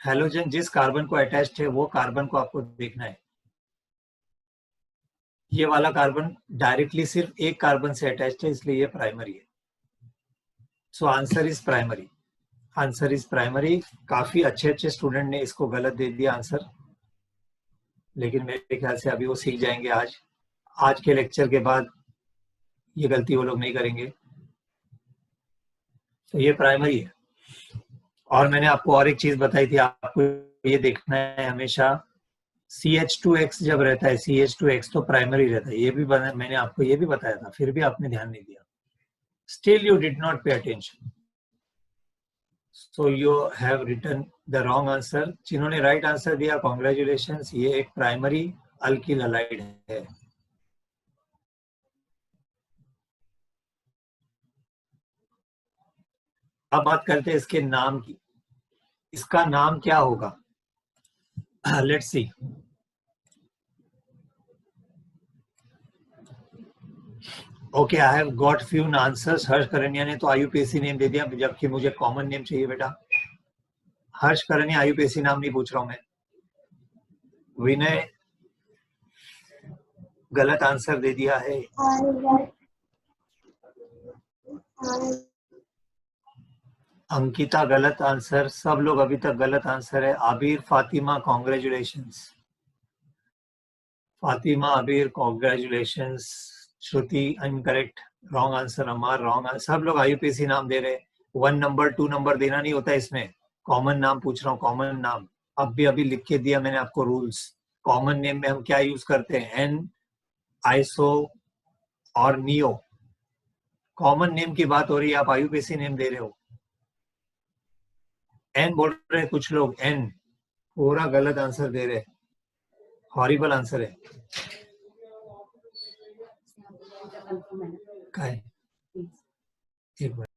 हेलोजन जिस कार्बन को अटैच्ड है वो कार्बन को आपको देखना है. ये वाला कार्बन डायरेक्टली सिर्फ एक कार्बन से अटैच्ड है, इसलिए ये प्राइमरी है. So answer is primary. Answer is primary. काफी अच्छे स्टूडेंट ने इसको गलत दे दिया आंसर, लेकिन मेरे ख्याल से अभी वो सीख जाएंगे. आज के लेक्चर के बाद ये गलती वो लोग नहीं करेंगे. तो ये प्राइमरी है. और मैंने आपको और एक चीज बताई थी, आपको ये देखना है हमेशा, CH2X जब रहता है, CH2X तो प्राइमरी रहता है. ये भी मैंने आपको ये भी बताया था, फिर भी आपने ध्यान नहीं दिया. Still you did not pay attention, so you have written the wrong answer. जिन्होंने राइट आंसर दिया, कॉन्ग्रेचुलेशंस, ये एक प्राइमरी अल्किल हैलाइड है. अब बात करते हैं इसके नाम की. इसका नाम क्या होगा? Let's see. Okay, I have got few answers. Harsh Karania ने तो आयुपीएसी नेम दे दिया, जबकि मुझे कॉमन नेम चाहिए बेटा. हर्ष करनिया आयुपीएसी नाम नहीं पूछ रहा हूं मैं. विनय गलत आंसर दे दिया है. अंकिता गलत आंसर. सब लोग अभी तक गलत आंसर है. आबिर, फातिमा, कॉन्ग्रेचुलेशंस. फातिमा, आबिर, कॉन्ग्रेचुलेशंस. श्रुति इनकरेक्ट, रॉन्ग आंसर. अमार रॉन्ग आंसर. सब लोग आयुपीएसी नाम दे रहे. 1 नंबर 2 नंबर देना नहीं होता इसमें. कॉमन नाम पूछ रहा हूँ, कॉमन नाम. अभी लिख के दिया मैंने आपको रूल्स. कॉमन नेम में हम क्या यूज करते हैं? एन, आइसो और नियो. कॉमन नेम की बात हो रही है, आप आयुपीएसी नेम दे रहे हो. एन बोल रहे हैं कुछ लोग, एन पूरा गलत आंसर दे रहे. हॉरिबल आंसर है. एक minute.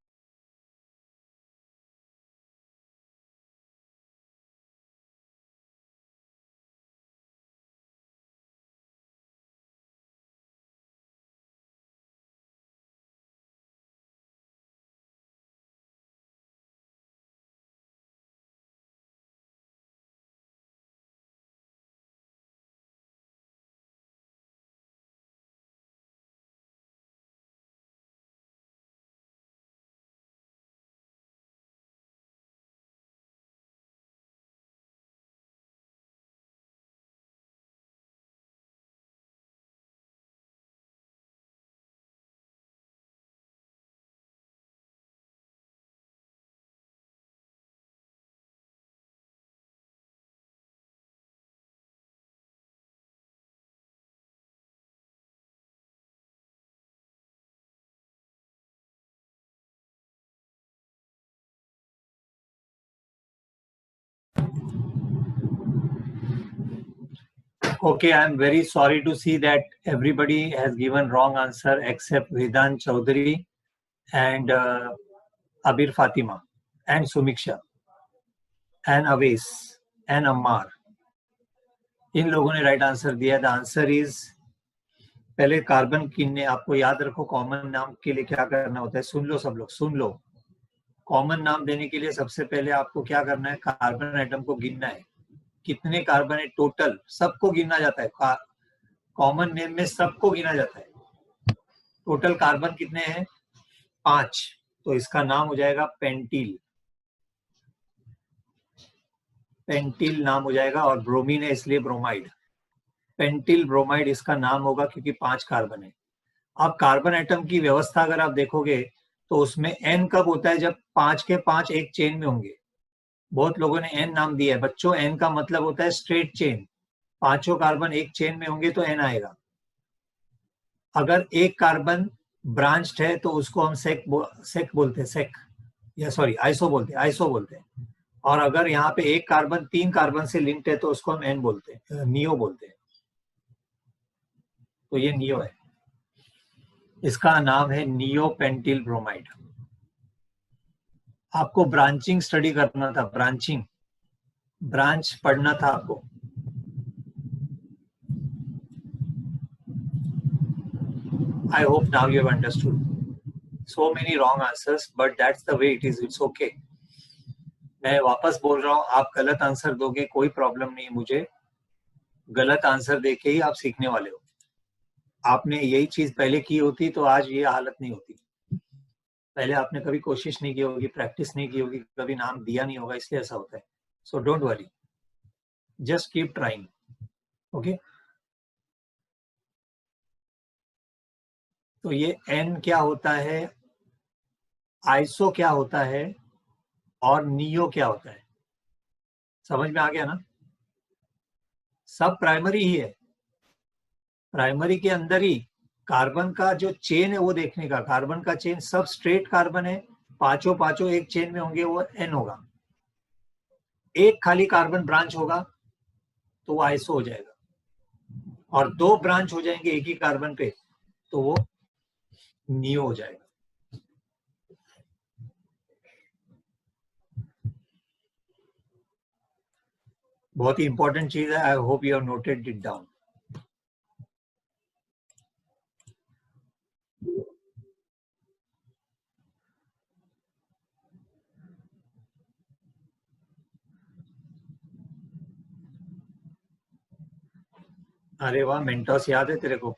Okay, I am very sorry to see that everybody has given wrong answer except Vedant Chaudhary and Abir Fatima and Sumiksha and Aves and Ammar. इन लोगों ने राइट आंसर दिया. The answer is, पहले carbon किन्ने, आपको याद रखो common नाम के लिए क्या करना होता है. सुन लो सब लोग, सुन लो. कॉमन नाम देने के लिए सबसे पहले आपको क्या करना है, कार्बन एटम को गिनना है. कितने कार्बन है टोटल, सबको गिना जाता है. कॉमन नेम में सबको गिना जाता है. टोटल कार्बन कितने हैं, 5. तो इसका नाम हो जाएगा पेंटिल. पेंटिल नाम हो जाएगा. और ब्रोमीन है इसलिए ब्रोमाइड. पेंटिल ब्रोमाइड इसका नाम होगा क्योंकि 5 कार्बन है. अब कार्बन एटम की व्यवस्था अगर आप देखोगे तो उसमें n कब होता है, जब 5 के 5 एक चेन में होंगे. बहुत लोगों ने n नाम दिया है बच्चों. n का मतलब होता है स्ट्रेट चेन. 5 कार्बन एक चेन में होंगे तो n आएगा. अगर एक कार्बन ब्रांच्ड है तो उसको हम सेक बोलते हैं, सेक, या सॉरी आइसो बोलते हैं, आइसो बोलते हैं. और अगर यहाँ पे एक कार्बन 3 कार्बन से लिंक्ड है तो उसको हम n बोलते हैं, नियो बोलते हैं. तो ये नियो है. इसका नाम है नियो पेंटिल ब्रोमाइड. आपको ब्रांचिंग स्टडी करना था, ब्रांचिंग, ब्रांच पढ़ना था आपको. I hope now you have understood. So many wrong answers, but that's the way it is. It's okay. मैं वापस बोल रहा हूँ, आप गलत आंसर दोगे कोई प्रॉब्लम नहीं. मुझे गलत आंसर देके ही आप सीखने वाले हो. आपने यही चीज पहले की होती तो आज ये हालत नहीं होती. पहले आपने कभी कोशिश नहीं की होगी, प्रैक्टिस नहीं की होगी, कभी नाम दिया नहीं होगा, इसलिए ऐसा होता है. So don't worry, just keep trying. Okay. तो ये n क्या होता है, आइसो क्या होता है, और नियो क्या होता है, समझ में आ गया ना. सब प्राइमरी ही है. प्राइमरी के अंदर ही कार्बन का जो चेन है वो देखने का. कार्बन का चेन सब स्ट्रेट कार्बन है, पांचों एक चेन में होंगे, वो n होगा. एक खाली कार्बन ब्रांच होगा तो वो आइसो हो जाएगा. और 2 ब्रांच हो जाएंगे एक ही कार्बन पे तो वो नियो हो जाएगा. बहुत ही इंपॉर्टेंट चीज है. I hope you have noted it down. अरे वाह, मेंटोस याद है तेरे को.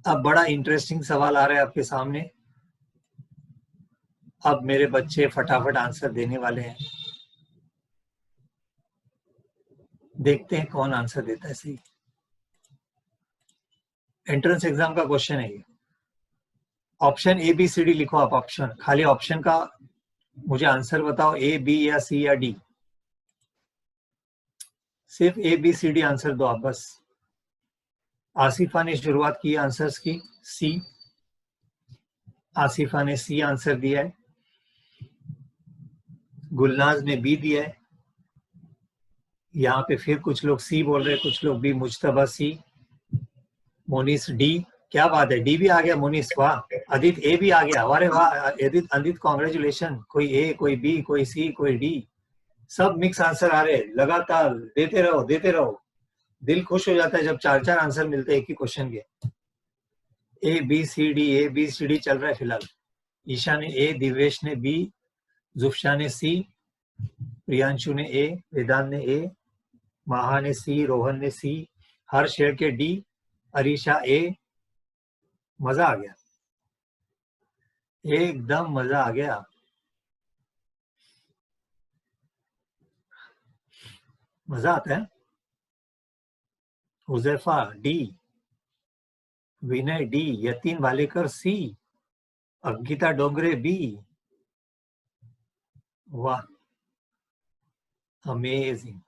अब बड़ा इंटरेस्टिंग सवाल आ रहा है आपके सामने. अब मेरे बच्चे फटाफट आंसर देने वाले हैं. देखते हैं कौन आंसर देता है सही. एंट्रेंस एग्जाम का क्वेश्चन है ये. Option A B C D लिखो आप. ऑप्शन, खाली ऑप्शन का मुझे आंसर बताओ, ए बी या सी या डी. सिर्फ A B C D answer दो आप बस. आसिफा ने शुरुआत की आंसर्स की. सी, आसिफा ने सी आंसर दिया है. गुलनाज ने बी दिया है. यहाँ पे फिर कुछ लोग सी बोल रहे हैं, कुछ लोग बी. मुजतबा सी. मोनिस डी. क्या बात है, डी भी आ गया मोनिस, वाह. अदित ए भी आ गया. अरे वाह अदित, कॉन्ग्रेचुलेशन. कोई ए, कोई बी, कोई सी, कोई डी, सब मिक्स आंसर आ रहे हैं. लगातार देते रहो, देते रहो. दिल खुश हो जाता है जब 4-4 आंसर मिलते हैं एक ही क्वेश्चन के. A B C D, A B C D चल रहा है फिलहाल. ईशा ने ए, दिवेश ने बी, जुफ्शा ने सी, प्रियांशु ने ए, वेदांत ने ए, महा ने सी, रोहन ने सी, हर्ष के डी, अरीशा ए. मजा आ गया, एकदम मजा आ गया. मजा आता है. हुजैफा डी, विनय डी, यतीन वालेकर सी, अंकिता डोंगरे बी. वाह, अमेजिंग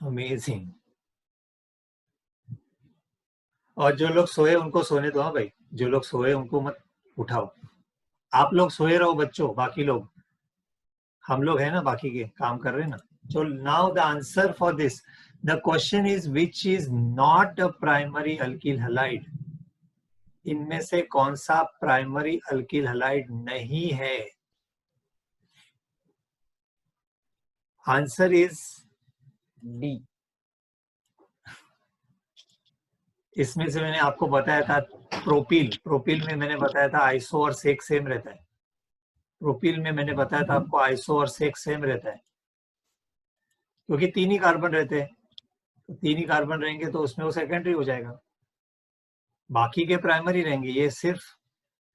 अमेजिंग. और जो लोग सोए उनको सोने दो. हाँ भाई, जो लोग सोए उनको मत उठाओ. आप लोग सोए रहो बच्चों, बाकी लोग, हम लोग हैं ना, बाकी के काम कर रहे हैं ना। So now the answer for this, the question is which is not a primary alkyl halide? इनमें से कौन सा प्राइमरी अल्किल हैलाइड नहीं है? Answer is D. इसमें से मैंने आपको बताया था प्रोपिल, प्रोपिल में मैंने बताया था आइसो और सेक सेम रहता है। प्रोपिल में मैंने बताया था आपको आइसो और सेक सेम रहता है, क्योंकि 3 ही कार्बन रहते हैं, तो 3 ही कार्बन रहेंगे तो उसमें वो सेकेंडरी हो जाएगा, बाकी के प्राइमरी रहेंगे, ये सिर्फ।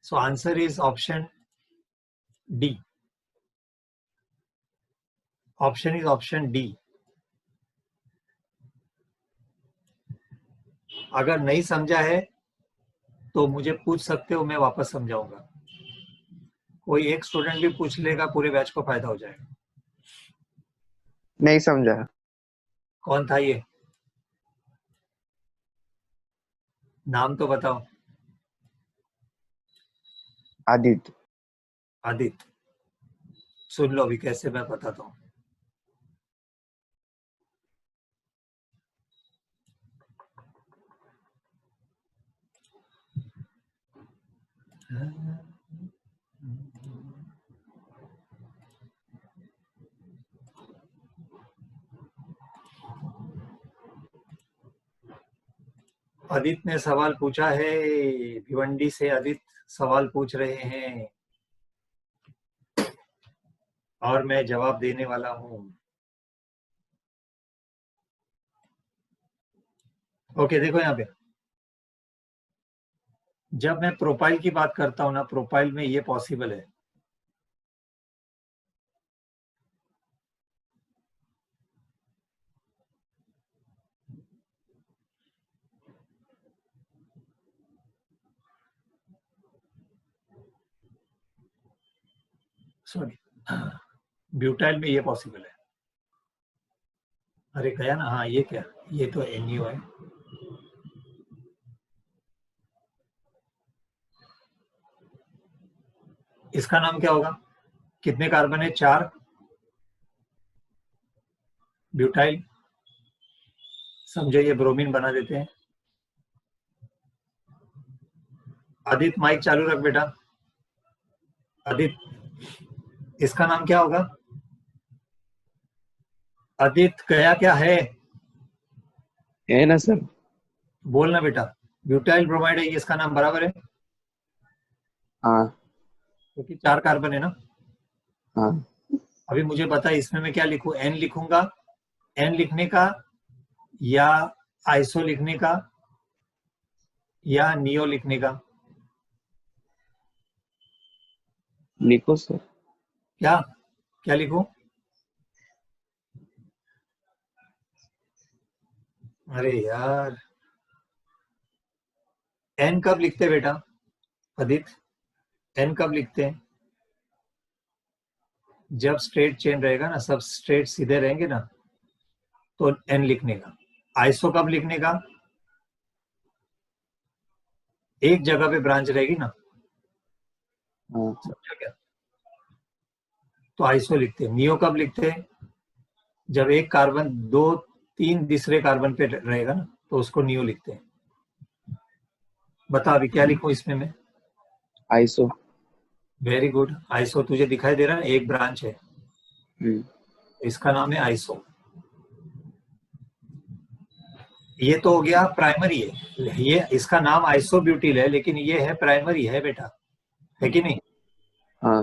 So answer is option D. Option is option D. अगर नहीं समझा है तो मुझे पूछ सकते हो, मैं वापस समझाऊंगा। कोई एक स्टूडेंट भी पूछ लेगा, पूरे बैच को फायदा हो जाएगा। नहीं समझा। कौन था ये? नाम तो बताओ। आदित्य। आदित्य, सुन लो अभी कैसे मैं बताता हूँ। आदित्य ने सवाल पूछा है, भिवंडी से आदित्य सवाल पूछ रहे हैं और मैं जवाब देने वाला हूँ। ओके, देखो यहाँ पे जब मैं प्रोफाइल की बात करता हूँ ना, प्रोफाइल में ये पॉसिबल है। सॉरी, ब्यूटाइल में ये पॉसिबल है। अरे गया ना, हाँ ये क्या, ये तो NU है। इसका नाम क्या होगा? कितने कार्बन है? 4। ब्यूटाइल, समझो ये ब्रोमीन बना देते हैं। आदित्य माइक चालू रख बेटा। आदित्य, इसका नाम क्या होगा? आदित्य गया क्या है? है ना सर। बोलना बेटा। ब्यूटाइल ब्रोमाइड है, इसका नाम बराबर है, हाँ क्योंकि 4 कार्बन है ना। हाँ। अभी मुझे बता, इसमें मैं क्या लिखूं? N लिखूंगा, N लिखने का या आइसो लिखने का या नियो लिखने का? लिखो सर। क्या क्या लिखूं? अरे यार, N कब लिखते बेटा? आदित्य, N कब लिखते हैं? जब स्ट्रेट चेन रहेगा ना, सब स्ट्रेट सीधे रहेंगे ना, तो N लिखने का। आइसो कब लिखने का? एक जगह पे ब्रांच रहेगी ना, हाँ। समझा क्या? तो आइसो लिखते हैं। नियो कब लिखते हैं? जब एक कार्बन 2-3 तीसरे कार्बन पे रहेगा ना, तो उसको नियो लिखते हैं। बता अभी क्या लिखूं इसमें मैं? आइसो। Very good, iso. तुझे दिखाई दे रहा है एक ब्रांच है, इसका नाम है आइसो। ये तो हो गया प्राइमरी है, ये इसका नाम आइसोब्यूटिल है, लेकिन ये है प्राइमरी है बेटा, है कि नहीं? हाँ।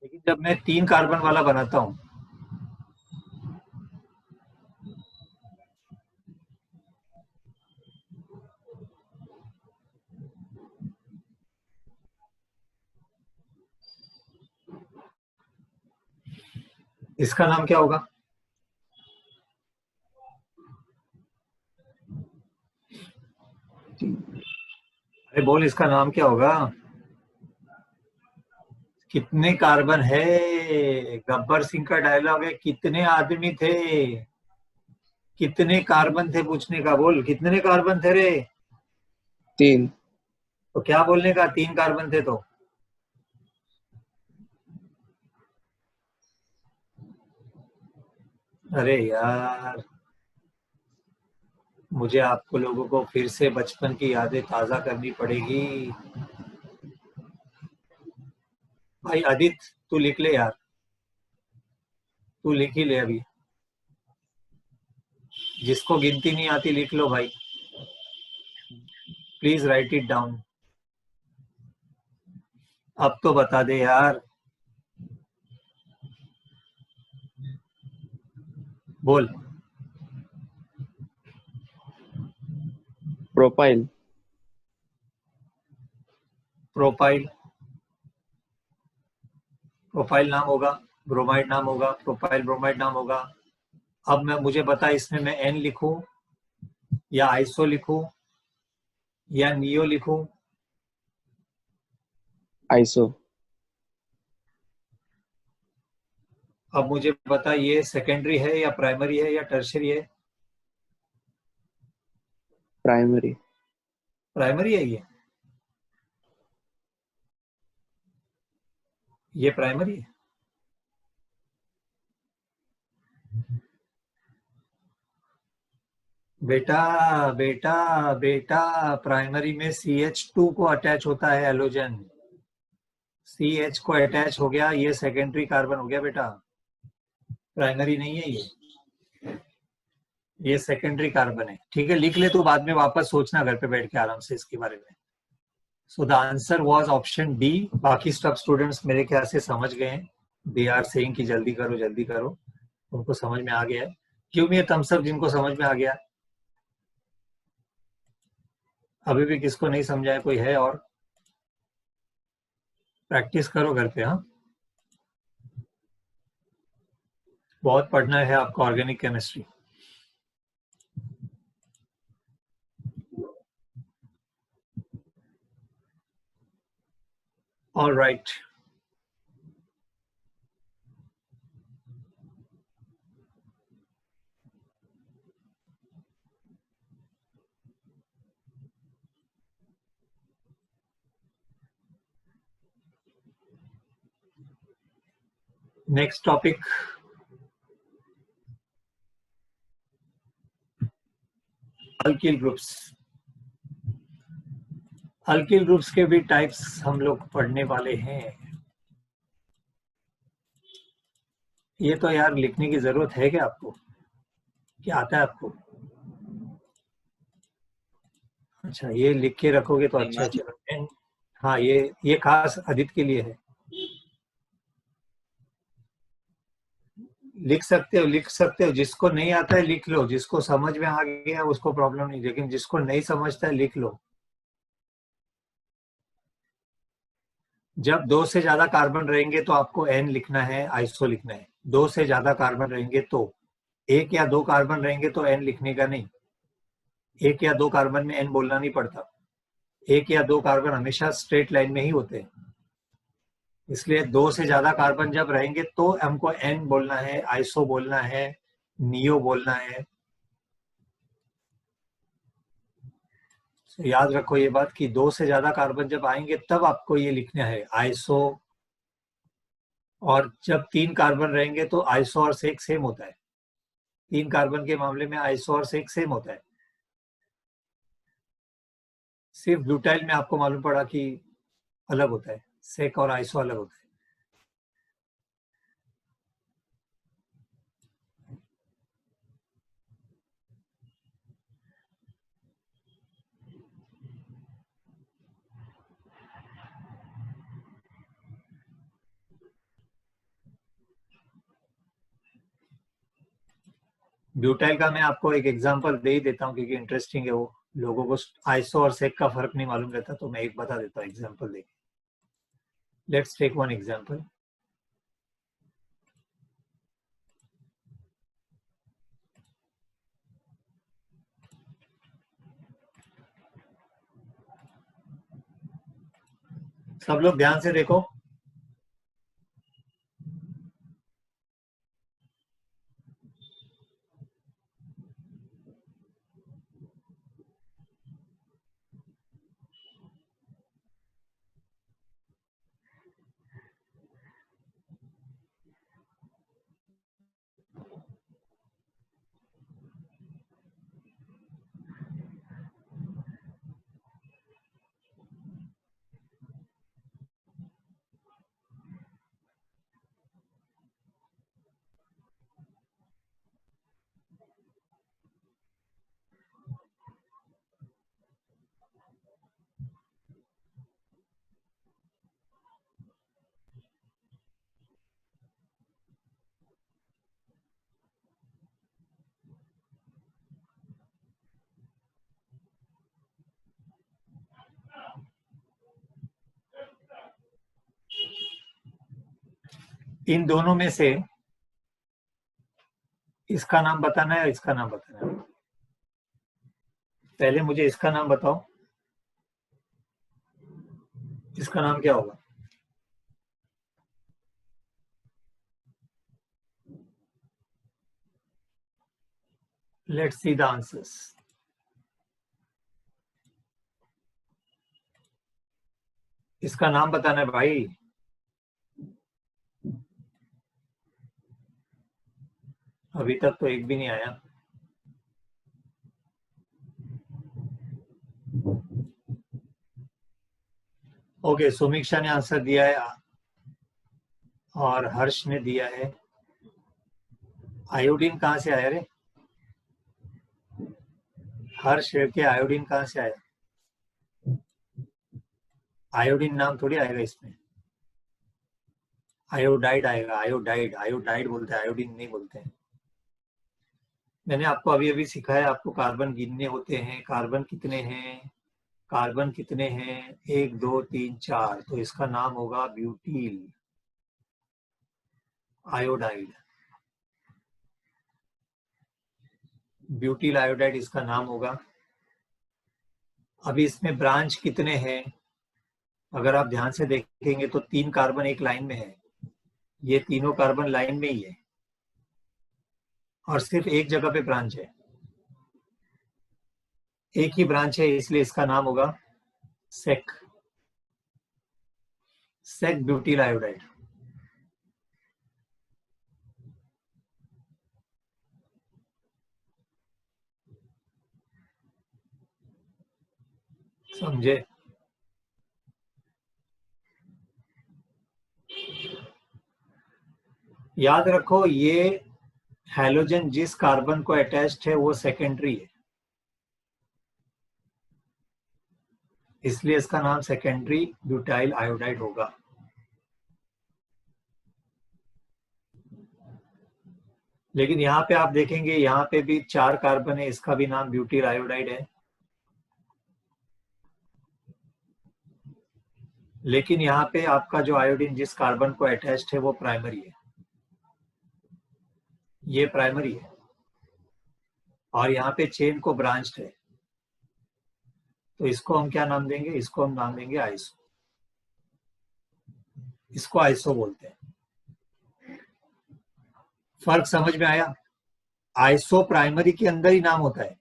लेकिन जब मैं 3 कार्बन वाला बनाता हूं, इसका नाम क्या होगा? अरे बोल, इसका नाम क्या होगा? कितने कार्बन है? गब्बर सिंह का डायलॉग है, कितने आदमी थे, कितने कार्बन थे पूछने का। बोल कितने कार्बन थे रे? 3। तो क्या बोलने का? 3 कार्बन थे तो अरे यार, मुझे आपको लोगों को फिर से बचपन की यादें ताजा करनी पड़ेगी। भाई आदित्य, तू लिख ले यार, तू लिख ही ले अभी। जिसको गिनती नहीं आती लिख लो भाई, प्लीज राइट इट डाउन। अब तो बता दे यार, बोल। प्रोफाइल। प्रोफाइल, प्रोफाइल नाम होगा, ब्रोमाइड नाम होगा, प्रोफाइल ब्रोमाइड नाम होगा। अब मुझे बता, इसमें मैं एन लिखूं या आइसो लिखूं या नियो लिखूं? आइसो। अब मुझे बता, ये सेकेंडरी है या प्राइमरी है या टर्शियरी है? प्राइमरी। प्राइमरी है ये प्राइमरी है। बेटा बेटा बेटा, प्राइमरी में CH2 को अटैच होता है हेलोजन। CH को अटैच हो गया, ये सेकेंडरी कार्बन हो गया बेटा, प्राइमरी नहीं है ये सेकेंडरी कार्बन है। ठीक है, लिख ले तू, बाद में वापस सोचना घर पे बैठ के आराम से इसके बारे में। So the answer was option D. बाकी सब स्टूडेंट्स मेरे ख्याल से समझ गए हैं। दे आर सेइंग कि जल्दी करो जल्दी करो, उनको समझ में आ गया है। क्यों ये थम्स अप जिनको समझ में आ गया। अभी भी किसको नहीं समझा है, कोई है और? प्रैक्टिस करो घर पे। हाँ, बहुत पढ़ना है आपको organic chemistry. All right, next topic, alkyl groups. Alkyl groups के भी टाइप्स हम लोग पढ़ने वाले हैं। ये तो यार लिखने की जरूरत है क्या आपको? क्या आता है आपको? अच्छा, ये लिख के रखोगे तो अच्छा है। चलो हाँ, ये खास आदित्य के लिए है। लिख सकते हो लिख सकते हो, जिसको नहीं आता है लिख लो, जिसको समझ में आ गया उसको प्रॉब्लम नहीं, लेकिन जिसको नहीं समझता है लिख लो। जब दो से ज्यादा कार्बन रहेंगे तो आपको एन लिखना है, आइसो लिखना है। दो से ज्यादा कार्बन रहेंगे तो, एक या दो कार्बन रहेंगे तो एन लिखने का नहीं। एक या दो कार्बन में एन बोलना नहीं पड़ता। एक या दो कार्बन हमेशा स्ट्रेट लाइन में ही होते हैं। इसलिए दो से ज्यादा कार्बन जब रहेंगे तो हमको एन बोलना है, आइसो बोलना है, नियो बोलना है। तो याद रखो ये बात कि दो से ज्यादा कार्बन जब आएंगे तब आपको ये लिखना है आइसो। और जब तीन कार्बन रहेंगे तो आइसो और सेक सेम होता है। तीन कार्बन के मामले में आइसो और सेक सेम होता है। सिर्फ ब्यूटाइल में आपको मालूम पड़ा कि अलग होता है, सेक और आइसो अलग होता है। ब्यूटाइल का मैं आपको एक एग्जांपल दे ही देता हूँ क्योंकि इंटरेस्टिंग है वो। लोगों को आइसो और सेक का फर्क नहीं मालूम रहता, तो मैं एक बता देता हूँ एग्जांपल देके। Let's take one example. सब लोग ध्यान से देखो। इन दोनों में से इसका नाम बताना है, इसका नाम बताना है। पहले मुझे इसका नाम बताओ, इसका नाम क्या होगा? Let's see the answers. इसका नाम बताना है भाई। अभी तक तो एक भी नहीं आया। ओके, सुमीक्षा ने आंसर दिया है और हर्ष ने दिया है। आयोडीन कहाँ से आया रे? हर्ष के आयोडीन कहाँ से आया? आयोडीन नाम थोड़ी आएगा इसमें, आयोडाइड आएगा। आयोडाइड, आयोडाइड बोलते हैं, आयोडीन नहीं बोलते हैं। मैंने आपको अभी अभी सिखाया, आपको कार्बन गिनने होते हैं। कार्बन कितने हैं? कार्बन कितने हैं? 1 2 3 4। तो इसका नाम होगा ब्यूटील आयोडाइड। ब्यूटील आयोडाइड इसका नाम होगा। अभी इसमें ब्रांच कितने हैं? अगर आप ध्यान से देखेंगे तो 3 कार्बन एक लाइन में है। ये तीनों कार्बन लाइन में ही है और सिर्फ एक जगह पे ब्रांच है, एक ही ब्रांच है, इसलिए इसका नाम होगा सेक, सेक ब्यूटील आयोडाइड। समझे? याद रखो, ये हैलोजन जिस कार्बन को अटैच्ड है वो सेकेंडरी है, इसलिए इसका नाम सेकेंडरी ब्यूटाइल आयोडाइड होगा। लेकिन यहाँ पे आप देखेंगे, यहाँ पे भी 4 कार्बन है, इसका भी नाम ब्यूटील आयोडाइड है। लेकिन यहाँ पे आपका जो आयोडीन जिस कार्बन को अटैच्ड है वो प्राइमरी है, ये प्राइमरी है, और यहाँ पे चेन को ब्रांच्ड है। तो इसको हम क्या नाम देंगे? इसको हम नाम देंगे आइसो। इसको आइसो बोलते हैं। फर्क समझ में आया? आइसो प्राइमरी के अंदर ही नाम होता है,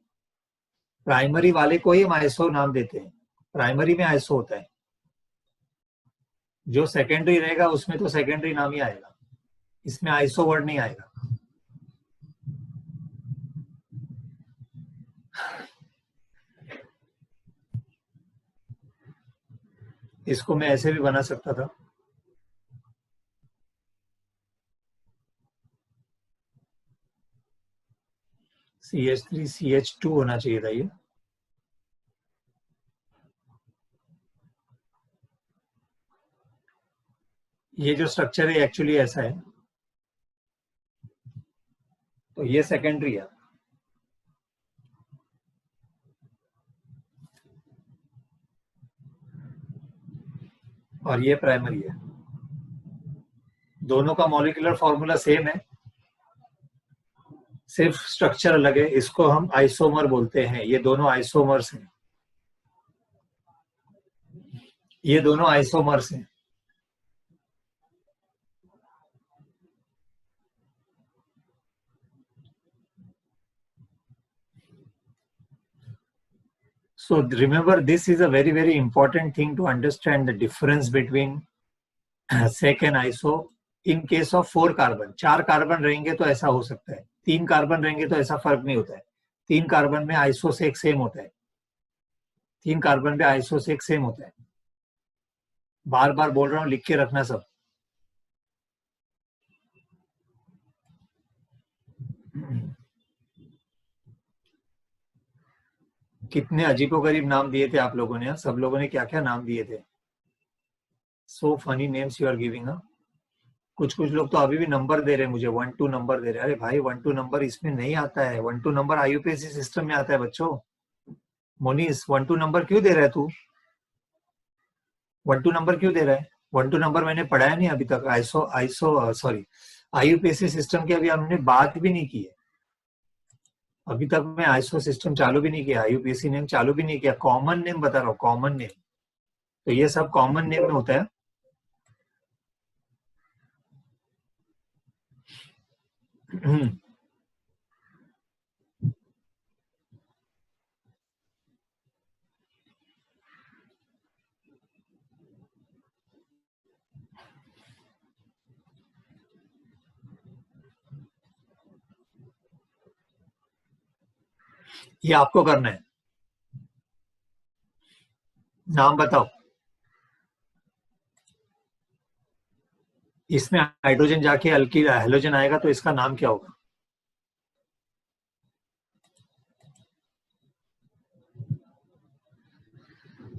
प्राइमरी वाले को ही हम आइसो नाम देते हैं। प्राइमरी में आइसो होता है, जो सेकेंडरी रहेगा उसमें तो सेकेंडरी नाम ही आएगा, इसमें आइसो वर्ड नहीं आएगा। इसको मैं ऐसे भी बना सकता था, CH3CH2 होना चाहिए था ये। ये जो स्ट्रक्चर है एक्चुअली ऐसा है, तो ये सेकेंडरी है और ये प्राइमरी है। दोनों का मॉलिक्यूलर फॉर्मूला सेम है, सिर्फ स्ट्रक्चर अलग है। इसको हम आइसोमर बोलते हैं। ये दोनों आइसोमर्स हैं, ये दोनों आइसोमर्स हैं। So remember, this is a very, very important thing to understand the difference between sec and iso in case of 4 carbon. 4 carbon रहेंगे तो ऐसा हो सकता है, 3 कार्बन रहेंगे तो ऐसा फर्क नहीं होता है। 3 कार्बन में आइसो सेक सेम होता है, 3 कार्बन में आइसो सेक सेम होता है। बार बार बोल रहा हूँ, लिख के रखना सब। कितने अजीबोगरीब नाम दिए थे आप लोगों ने, सब लोगों ने क्या क्या नाम दिए थे। So funny names you are giving. कुछ कुछ लोग तो अभी भी नंबर दे रहे हैं मुझे, 1 2 नंबर दे रहे हैं। अरे भाई 1 2 नंबर इसमें नहीं आता है, 1 2 नंबर IUPAC सिस्टम में आता है बच्चों। मोनीस 1 2 नंबर क्यों दे रहा है तू? 1 2 नंबर क्यों दे रहा है? 1 2 नंबर मैंने पढ़ाया नहीं अभी तक। आईयूपीएसी सिस्टम की अभी हमने बात भी नहीं की है। अभी तक मैं आईसो सिस्टम चालू भी नहीं किया, आईयूपीएसी नेम चालू भी नहीं किया। कॉमन नेम बता रहा हूँ, कॉमन नेम। तो ये सब कॉमन नेम में होता है। ये आपको करना है। नाम बताओ। इसमें हाइड्रोजन जाके अल्किल हेलोजन आएगा तो इसका नाम क्या होगा?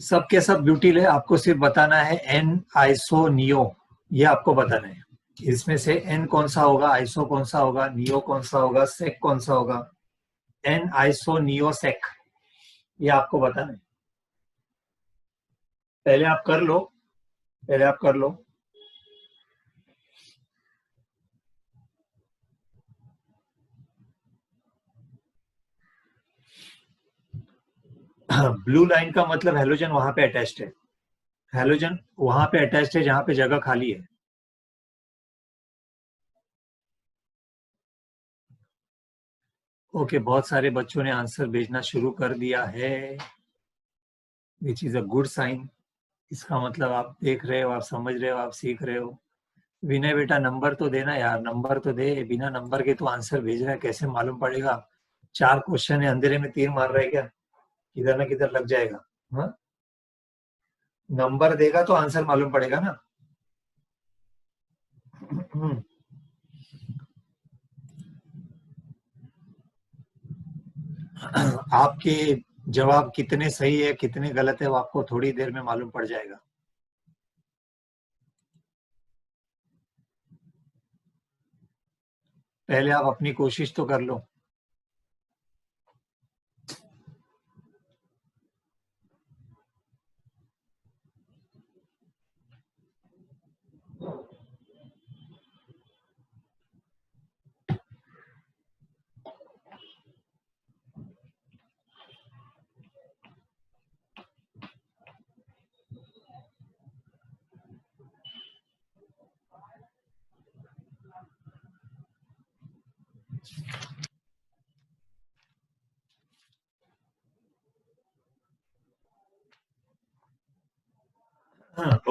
सब के सब ब्यूटिल है, आपको सिर्फ बताना है एन आइसो नियो, ये आपको बताना है। इसमें से एन कौन सा होगा, आइसो कौन सा होगा, नियो कौन सा होगा, सेक कौन सा होगा। एन आइसो नियो सेक, ये आपको बताना है। पहले आप कर लो, पहले आप कर लो। ब्लू लाइन का मतलब हेलोजन वहां पे अटैच्ड है। हेलोजन वहां पे अटैच्ड है जहां पे जगह खाली है। ओके, बहुत सारे बच्चों ने आंसर भेजना शुरू कर दिया है, which is a good sign. इसका मतलब आप देख रहे हो, आप समझ रहे हो, आप सीख रहे हो। विनय बेटा नंबर तो देना यार, नंबर तो दे। बिना नंबर के तो आंसर भेज रहा है, कैसे मालूम पड़ेगा? 4 क्वेश्चन है, अंधेरे में तीर मार रहे क्या? किधर ना किधर लग जाएगा। हाँ, नंबर देगा तो आंसर मालूम पड़ेगा ना। आपके जवाब कितने सही है कितने गलत है वो आपको थोड़ी देर में मालूम पड़ जाएगा। पहले आप अपनी कोशिश तो कर लो।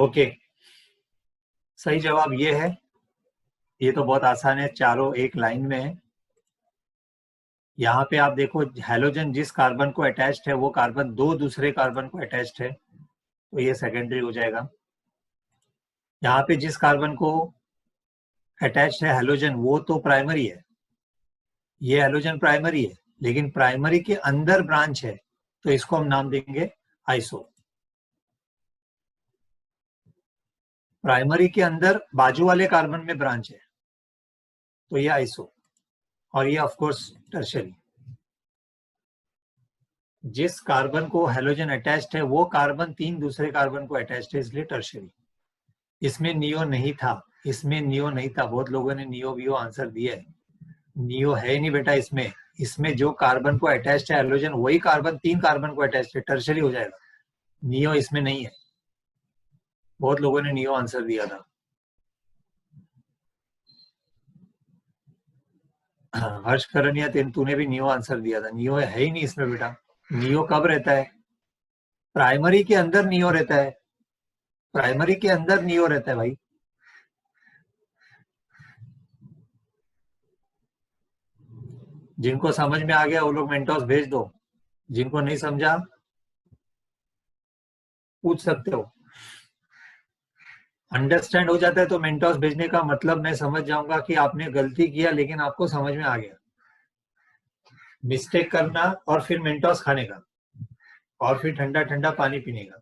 ओके, सही जवाब ये है। ये तो बहुत आसान है, चारों एक लाइन में है। यहाँ पे आप देखो, हेलोजन जिस कार्बन को अटैच्ड है वो कार्बन दो दूसरे कार्बन को अटैच्ड है, तो ये सेकेंडरी हो जाएगा। यहाँ पे जिस कार्बन को अटैच्ड है हेलोजन वो तो प्राइमरी है, ये हेलोजन प्राइमरी है, लेकिन प्राइमरी के अंदर ब्रांच है तो इसको हम नाम देंगे आइसो। प्राइमरी के अंदर बाजू वाले कार्बन में ब्रांच है तो ये आइसो, और ये ऑफ कोर्स टर्शरी। जिस कार्बन को हेलोजन अटैच्ड है वो कार्बन 3 दूसरे कार्बन को अटैच्ड है, इसलिए टर्शरी। इसमें नियो नहीं था, इसमें नियो नहीं था। बहुत लोगों ने नियो वियो आंसर दिया है, नियो है नहीं बेटा इसमें। इसमें जो कार्बन को अटैच्ड है हेलोजन वही कार्बन 3 कार्बन को अटैच्ड है, टर्शरी हो जाएगा। नियो इसमें नहीं है। बहुत लोगों ने नियो आंसर दिया था। हर्षकरण या तूने भी नियो आंसर दिया था। नियो है ही नहीं इसमें बेटा। नियो कब रहता है? प्राइमरी के अंदर नियो रहता है, प्राइमरी के अंदर नियो रहता है भाई। जिनको समझ में आ गया वो लोग मेंटोस भेज दो, जिनको नहीं समझा पूछ सकते हो। अंडरस्टैंड हो जाता है तो मेंटोस भेजने का मतलब मैं समझ जाऊंगा कि आपने गलती किया लेकिन आपको समझ में आ गया। मिस्टेक करना और फिर मेंटोस खाने का और फिर ठंडा ठंडा पानी पीने का।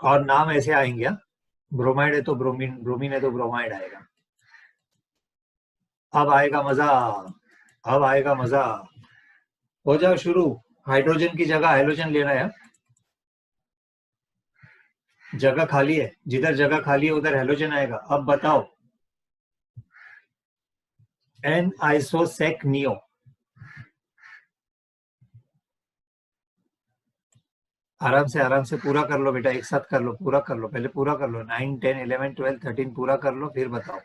और नाम ऐसे आएंगे, ब्रोमाइड है तो ब्रोमीन, ब्रोमीन है तो ब्रोमाइड आएगा। अब आएगा मजा, अब आएगा मजा। हो जाओ शुरू। हाइड्रोजन की जगह हैलोजन लेना है। जगह खाली है, जिधर जगह खाली है उधर हैलोजन आएगा। अब बताओ, एन आइसोसेक नियो। आराम से पूरा कर लो बेटा, एक साथ कर लो, पूरा कर लो, पहले पूरा कर लो। 9 10 11 12 13 पूरा कर लो, फिर बताओ।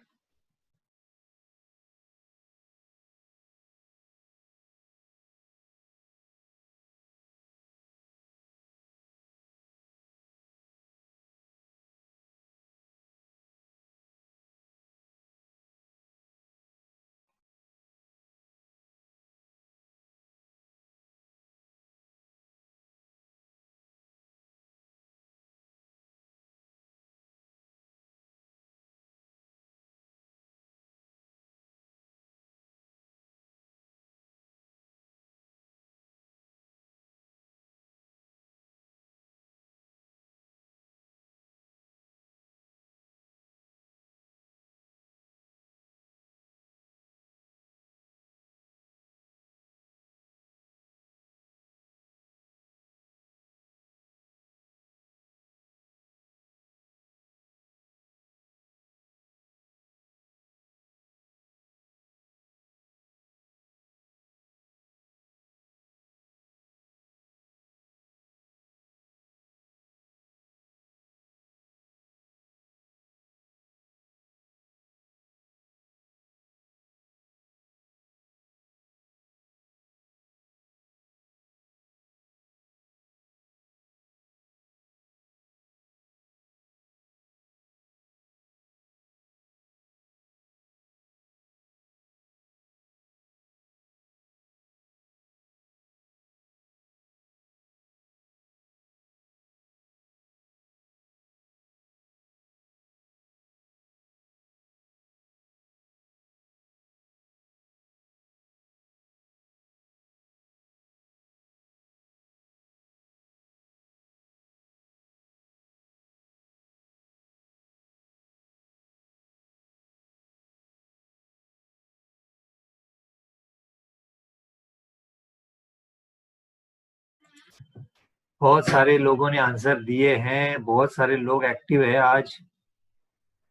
बहुत सारे लोगों ने आंसर दिए हैं, बहुत सारे लोग एक्टिव है आज,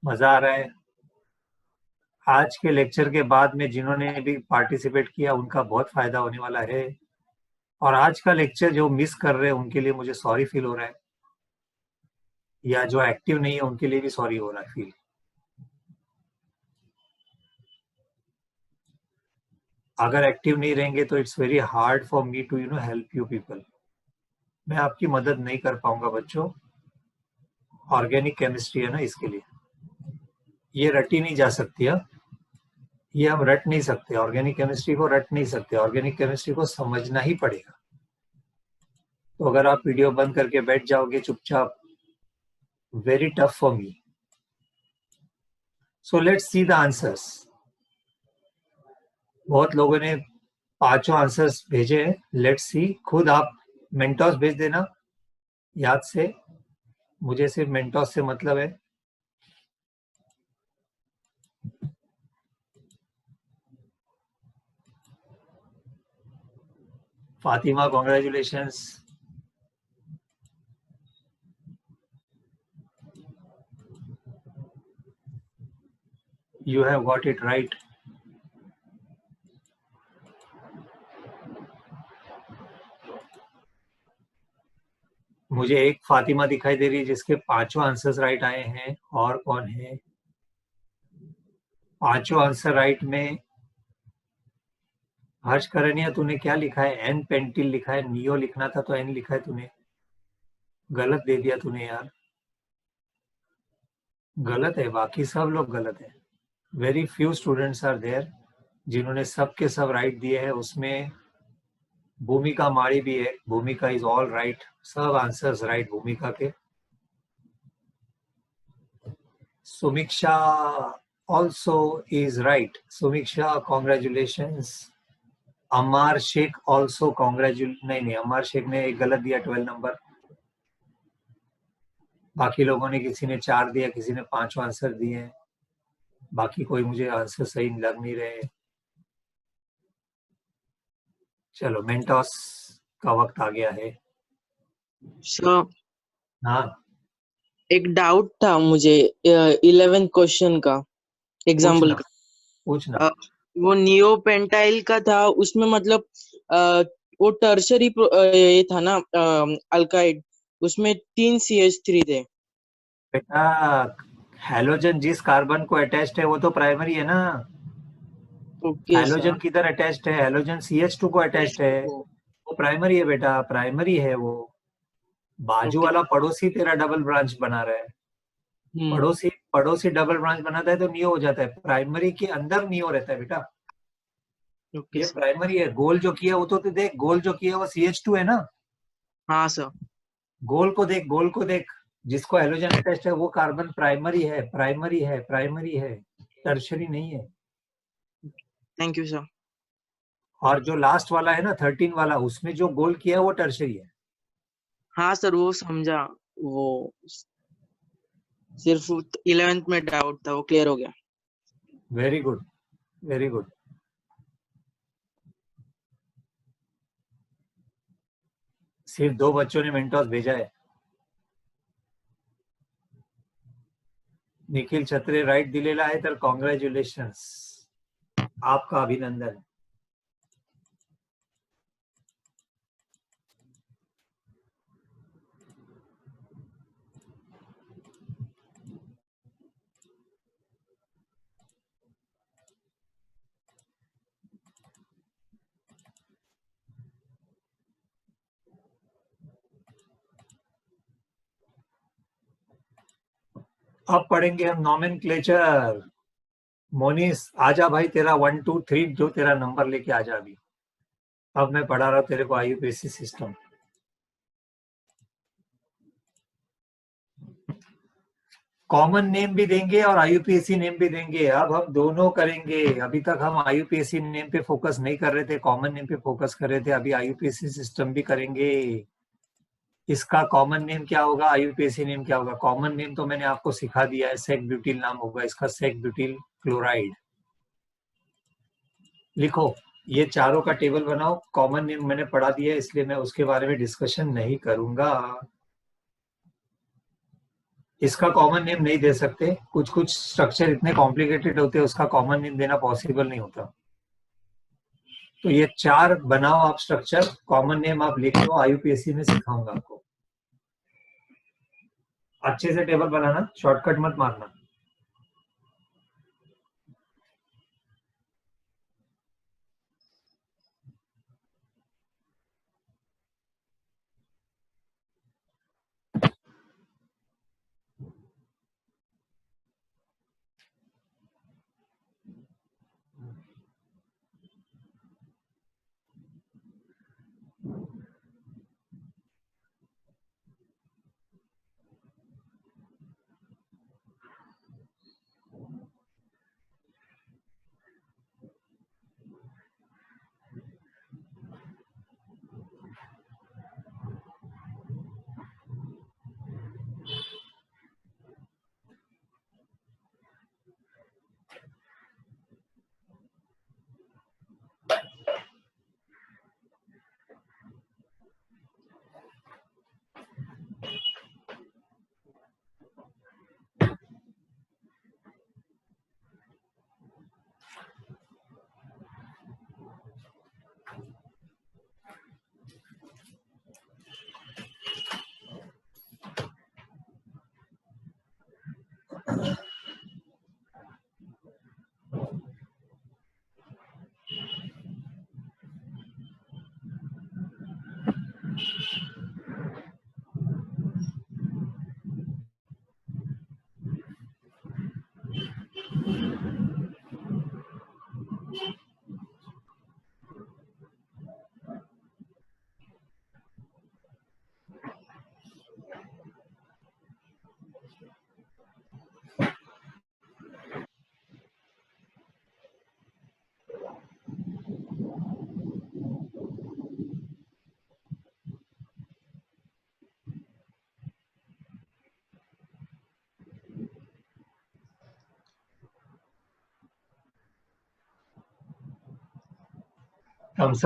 मजा आ रहा है। आज के लेक्चर के बाद में जिन्होंने भी पार्टिसिपेट किया उनका बहुत फायदा होने वाला है। और आज का लेक्चर जो मिस कर रहे हैं उनके लिए मुझे सॉरी फील हो रहा है, या जो एक्टिव नहीं है उनके लिए भी सॉरी हो रहा है फील। अगर एक्टिव नहीं रहेंगे तो it's very hard for me to help you people. मैं आपकी मदद नहीं कर पाऊंगा बच्चों। ऑर्गेनिक केमिस्ट्री है ना, इसके लिए ये रटी नहीं जा सकती है। ये हम रट नहीं सकते, ऑर्गेनिक केमिस्ट्री को रट नहीं सकते, ऑर्गेनिक केमिस्ट्री को समझना ही पड़ेगा। तो अगर आप वीडियो बंद करके बैठ जाओगे चुपचाप, very tough for me. So let's see the answers. बहुत लोगों ने पांचों आंसर्स भेजे हैं, लेट्स सी। खुद आप मेंटोस भेज देना याद से, मुझे सिर्फ मेंटोस से मतलब है। Fatima, congratulations. You have got it right. मुझे एक फातिमा दिखाई दे रही है जिसके पांचों आंसर्स राइट आए हैं। और कौन है? पांचों आंसर राइट में हर्ष करनिया, तूने क्या लिखा है? एन पेंटिल लिखा है, नियो लिखना था तो एन लिखा है तूने, गलत दे दिया तूने यार, गलत है। बाकी सब लोग गलत है। Very few students are there जिन्होंने सब के सब राइट दिए हैं। उसमें भूमिका माड़ी भी है, भूमिका इज ऑल राइट, सब आंसर्स राइट भूमिका के। सुमीक्षा also is right. Sumiksha, congratulations. Amar Sheikh also नहीं, अमार शेख ने एक गलत दिया 12 नंबर। बाकी लोगों ने किसी ने 4 दिया, किसी ने 5 आंसर दिए हैं, बाकी कोई मुझे आंसर सही लग नहीं रहे। चलो मेंटॉस का वक्त आ गया है। सर हाँ एक डाउट था मुझे 11th क्वेश्चन का एग्जाम्पल पूछना पूछना। का। वो नियो पेंटाइल का था, उसमें मतलब वो टर्शरी ये था ना अल्काइड, उसमें 3 CH3 थे। बेटा हैलोजन जिस कार्बन को अटैच्ड है वो तो प्राइमरी है ना। Okay halogen sir. किधर अटैच्ड है? हैलोजन CH2 को अटैच्ड है, वो प्राइमरी है बेटा, प्राइमरी है वो। बाजू ओके। वाला पड़ोसी तेरा डबल ब्रांच बना रहा है, हम्म। पड़ोसी पड़ोसी डबल ब्रांच बनाता है तो नियो हो जाता है। प्राइमरी के अंदर नियो रहता है बेटा, ओके ये सर। प्राइमरी है। गोल जो किया वो तो देख, गोल जो किया वो CH2 है ना। हाँ सर। गोल को देख, गोल को देख, जिसको हेलोजन अटैच्ड है वो कार्बन प्राइमरी है, प्राइमरी है, प्राइमरी है, टर्शरी नहीं है। Thank you sir. और जो लास्ट वाला है ना 13 वाला, उसमें जो गोल किया है वो टर्शरी है। हाँ सर वो समझा, वो सिर्फ 11th में डाउट था, वो क्लियर हो गया। Very good, very good. सिर्फ 2 बच्चों ने मेंटोस भेजा है। निखिल छत्रे राइट दिलेला आहे तर कॉन्ग्रॅच्युलेशन्स, आपका अभिनंदन। अब पढ़ेंगे हम नॉमेनक्लेचर। मोनिस आजा भाई, तेरा 1 2 3 जो तेरा नंबर लेके आजा अभी। अब मैं पढ़ा रहा हूँ तेरे को आईयूपीएसी सिस्टम। कॉमन नेम भी देंगे और आईयूपीएसी नेम भी देंगे, अब हम दोनों करेंगे। अभी तक हम आईयूपीएसी नेम पे फोकस नहीं कर रहे थे, कॉमन नेम पे फोकस कर रहे थे, अभी आईयूपीएसी सिस्टम भी करेंगे। इसका कॉमन नेम क्या होगा, आईयूपीएसी नेम क्या होगा? कॉमन नेम तो मैंने आपको सिखा दिया है, सेक ब्यूटिल नाम होगा इसका, सेक ब्यूटिल क्लोराइड। लिखो, ये चारों का टेबल बनाओ। कॉमन नेम मैंने पढ़ा दिया है इसलिए मैं उसके बारे में डिस्कशन नहीं करूंगा। इसका कॉमन नेम नहीं दे सकते, कुछ कुछ स्ट्रक्चर इतने कॉम्प्लिकेटेड होते हैं उसका कॉमन नेम देना पॉसिबल नहीं होता। तो ये 4 बनाओ आप स्ट्रक्चर, कॉमन नेम आप लिख लो, आईयूपीएसी में सिखाऊंगा आपको। अच्छे से टेबल बनाना, शॉर्टकट मत मारना। थम्स